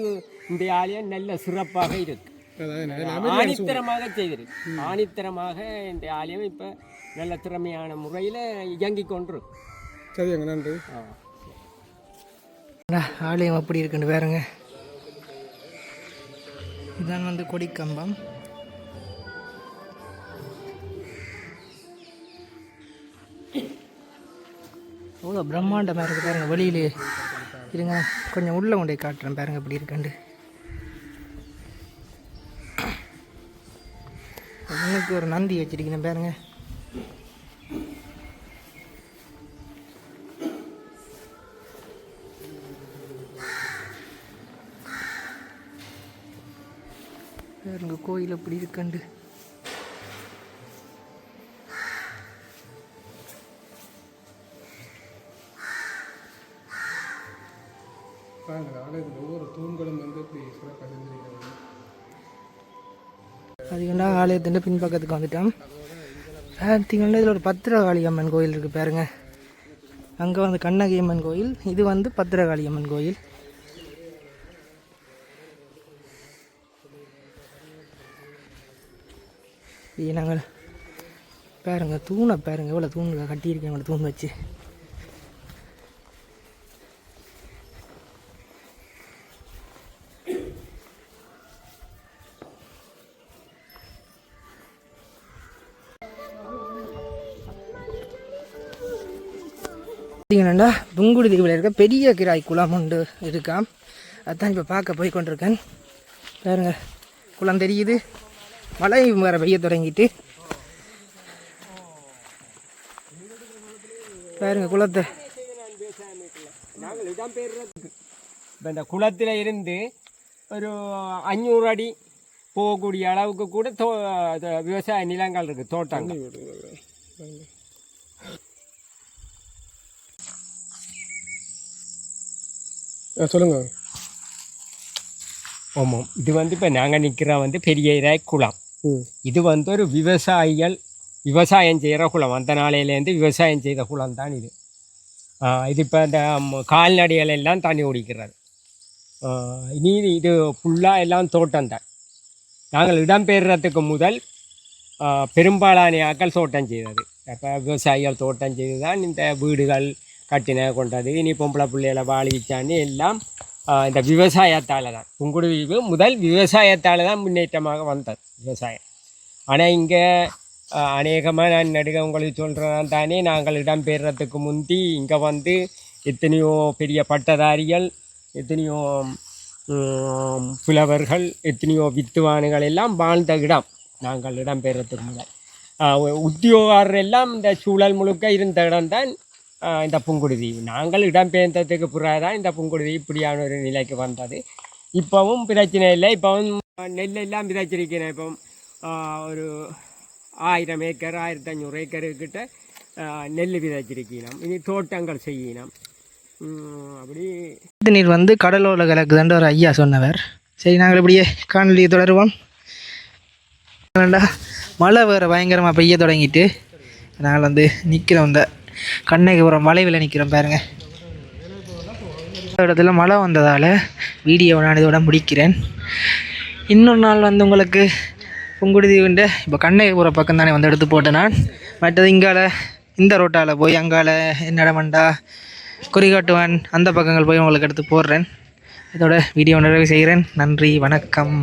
இந்த ஆலயம் நல்ல சிறப்பாக இருக்கு. ஆணித்தரமாக செய்திருக்கு. ஆணித்தரமாக இந்த ஆலயம் இப்போ நல்ல திறமையான முறையில் இயங்கி கொண்டிருக்கு. சரிங்க, நன்றி. ஆலயம் அப்படி இருக்குன்னு பாருங்க. இதான் வந்து கொடிக்கம்பம். அவ்வளோ பிரம்மாண்டமாக இருக்குது பாருங்க. வெளியிலே இருங்க கொஞ்சம் உள்ளே கொண்டே காட்டுறேன் பாருங்க எப்படி இருக்குண்டு. எனக்கு ஒரு நந்தி வச்சிருக்கேன் பாருங்க. பாருங்க கோயில் எப்படி இருக்குண்டு. ஆலயத்தில் ஒவ்வொரு தூண்களும் வந்து இப்படி சிறப்பாக செஞ்சிருக்கிறாங்க. அதுக்குண்டா ஆலயத்தின் பின்பக்கத்துக்கு வந்துட்டோம். பார்த்தீங்கன்னா இதில் ஒரு பத்திரகாளி அம்மன் கோயில் இருக்குது பாருங்க. அங்கே வந்து கண்ணகி அம்மன் கோயில், இது வந்து பத்திரகாளி அம்மன் கோயில். இது நாங்கள் பாருங்க தூணை பாருங்க, எவ்வளோ தூண் கட்டியிருக்கேன், எவ்வளோ தூண் வச்சு. பார்த்தீங்கன்னா புங்குடு தீவில் இருக்க பெரிய கிராய் குளம் ஒன்று இருக்காம். அதுதான் இப்போ பார்க்க போய் கொண்டிருக்கேன். பாருங்க குளம் தெரியுது, மழை வேறு பெய்ய தொடங்கிட்டு. பாருங்க குளத்தை. நாங்கள் இடம்பெயர்றதுக்கு இப்போ இந்த குளத்தில் இருந்து ஒரு 500 அடி போகக்கூடிய அளவுக்கு கூட விவசாய நிலங்கள் இருக்குது, தோட்டங்கள். சொல்லுங்க. ஆமாம், இது வந்து இப்போ நாங்கள் நிற்கிற வந்து பெரிய இராய் குளம். இது வந்து ஒரு விவசாயம் செய்கிற குளம். அந்த நாளையிலேருந்து விவசாயம் செய்த குளம் தான் இது. இது இப்போ இந்த கால்நடைகள் எல்லாம் தண்ணி ஓடிக்கிறது. இனி இது ஃபுல்லாக எல்லாம் தோட்டம் தான். நாங்கள் இடம்பெயர்றதுக்கு முதல் பெரும்பாலான ஆக்கள் தோட்டம் செய்தது. அப்போ விவசாயிகள் தோட்டம் செய்து தான் இந்த வீடுகள் கட்டின கொண்டது. இனி பொம்பளை பிள்ளைகளை வாழிச்சான்னு எல்லாம் இந்த விவசாயத்தால் தான். புங்குடுதீவு முதல் விவசாயத்தால் தான் முன்னேற்றமாக வந்தது விவசாயம். ஆனால் இங்கே அநேகமாக நான் நடுக உங்களுக்கு சொல்கிறேன் தானே, நாங்கள் இடம்பெயர்றதுக்கு முந்தி இங்கே வந்து எத்தனையோ பெரிய பட்டதாரிகள், எத்தனையோ புலவர்கள், எத்தனையோ வித்துவான்கள் எல்லாம் வாழ்ந்த இடம். நாங்கள் இடம்பெயர்றதுக்கு முதல் உத்தியோகர் எல்லாம் இந்த சூழல் முழுக்க இருந்த இடம்தான் இந்த புங்குடுதீவு. நாங்கள் இடம்பெயர்ந்ததுக்கு பிறகு தான் இந்த புங்குடுதீவு இப்படியான ஒரு நிலைக்கு வந்தது. இப்போவும் பிரச்சனை இல்லை. இப்போவும் நெல் எல்லாம் விதைச்சிருக்கிறேன். இப்போ ஒரு 1000 ஏக்கர் 1500 ஏக்கருக்கிட்ட நெல் விதைச்சிருக்கணும். இனி தோட்டங்கள் செய்யணும். அப்படி நீர் வந்து கடலோர கலக்குதுன்ற ஒரு ஐயா சொன்னவர். சரி, நாங்கள் இப்படியே காணொலி தொடருவோம். மழை வேறு பயங்கரமாக பெய்ய தொடங்கிட்டு நாங்கள் வந்து நிற்கிறோம். இந்த கண்ணகிபுரம் வளைவில் நிற்கிறோம் பாருங்கள். இடத்துல மழை வந்ததால் வீடியோவை நான் இதோட முடிக்கிறேன். இன்னொரு நாள் வந்து உங்களுக்கு புங்குடுதீவுண்ட இப்போ கண்ணகிபுரம் பக்கம் தானே வந்து எடுத்து போட்டேன் நான். மற்றது இங்கால இந்த ரோட்டால் போய் அங்கால என்னடமண்டா குறிகாட்டுவான் அந்த பக்கங்கள் போய் உங்களுக்கு எடுத்து போடுறேன். இதோட வீடியோ நிறைவு செய்கிறேன். நன்றி, வணக்கம்.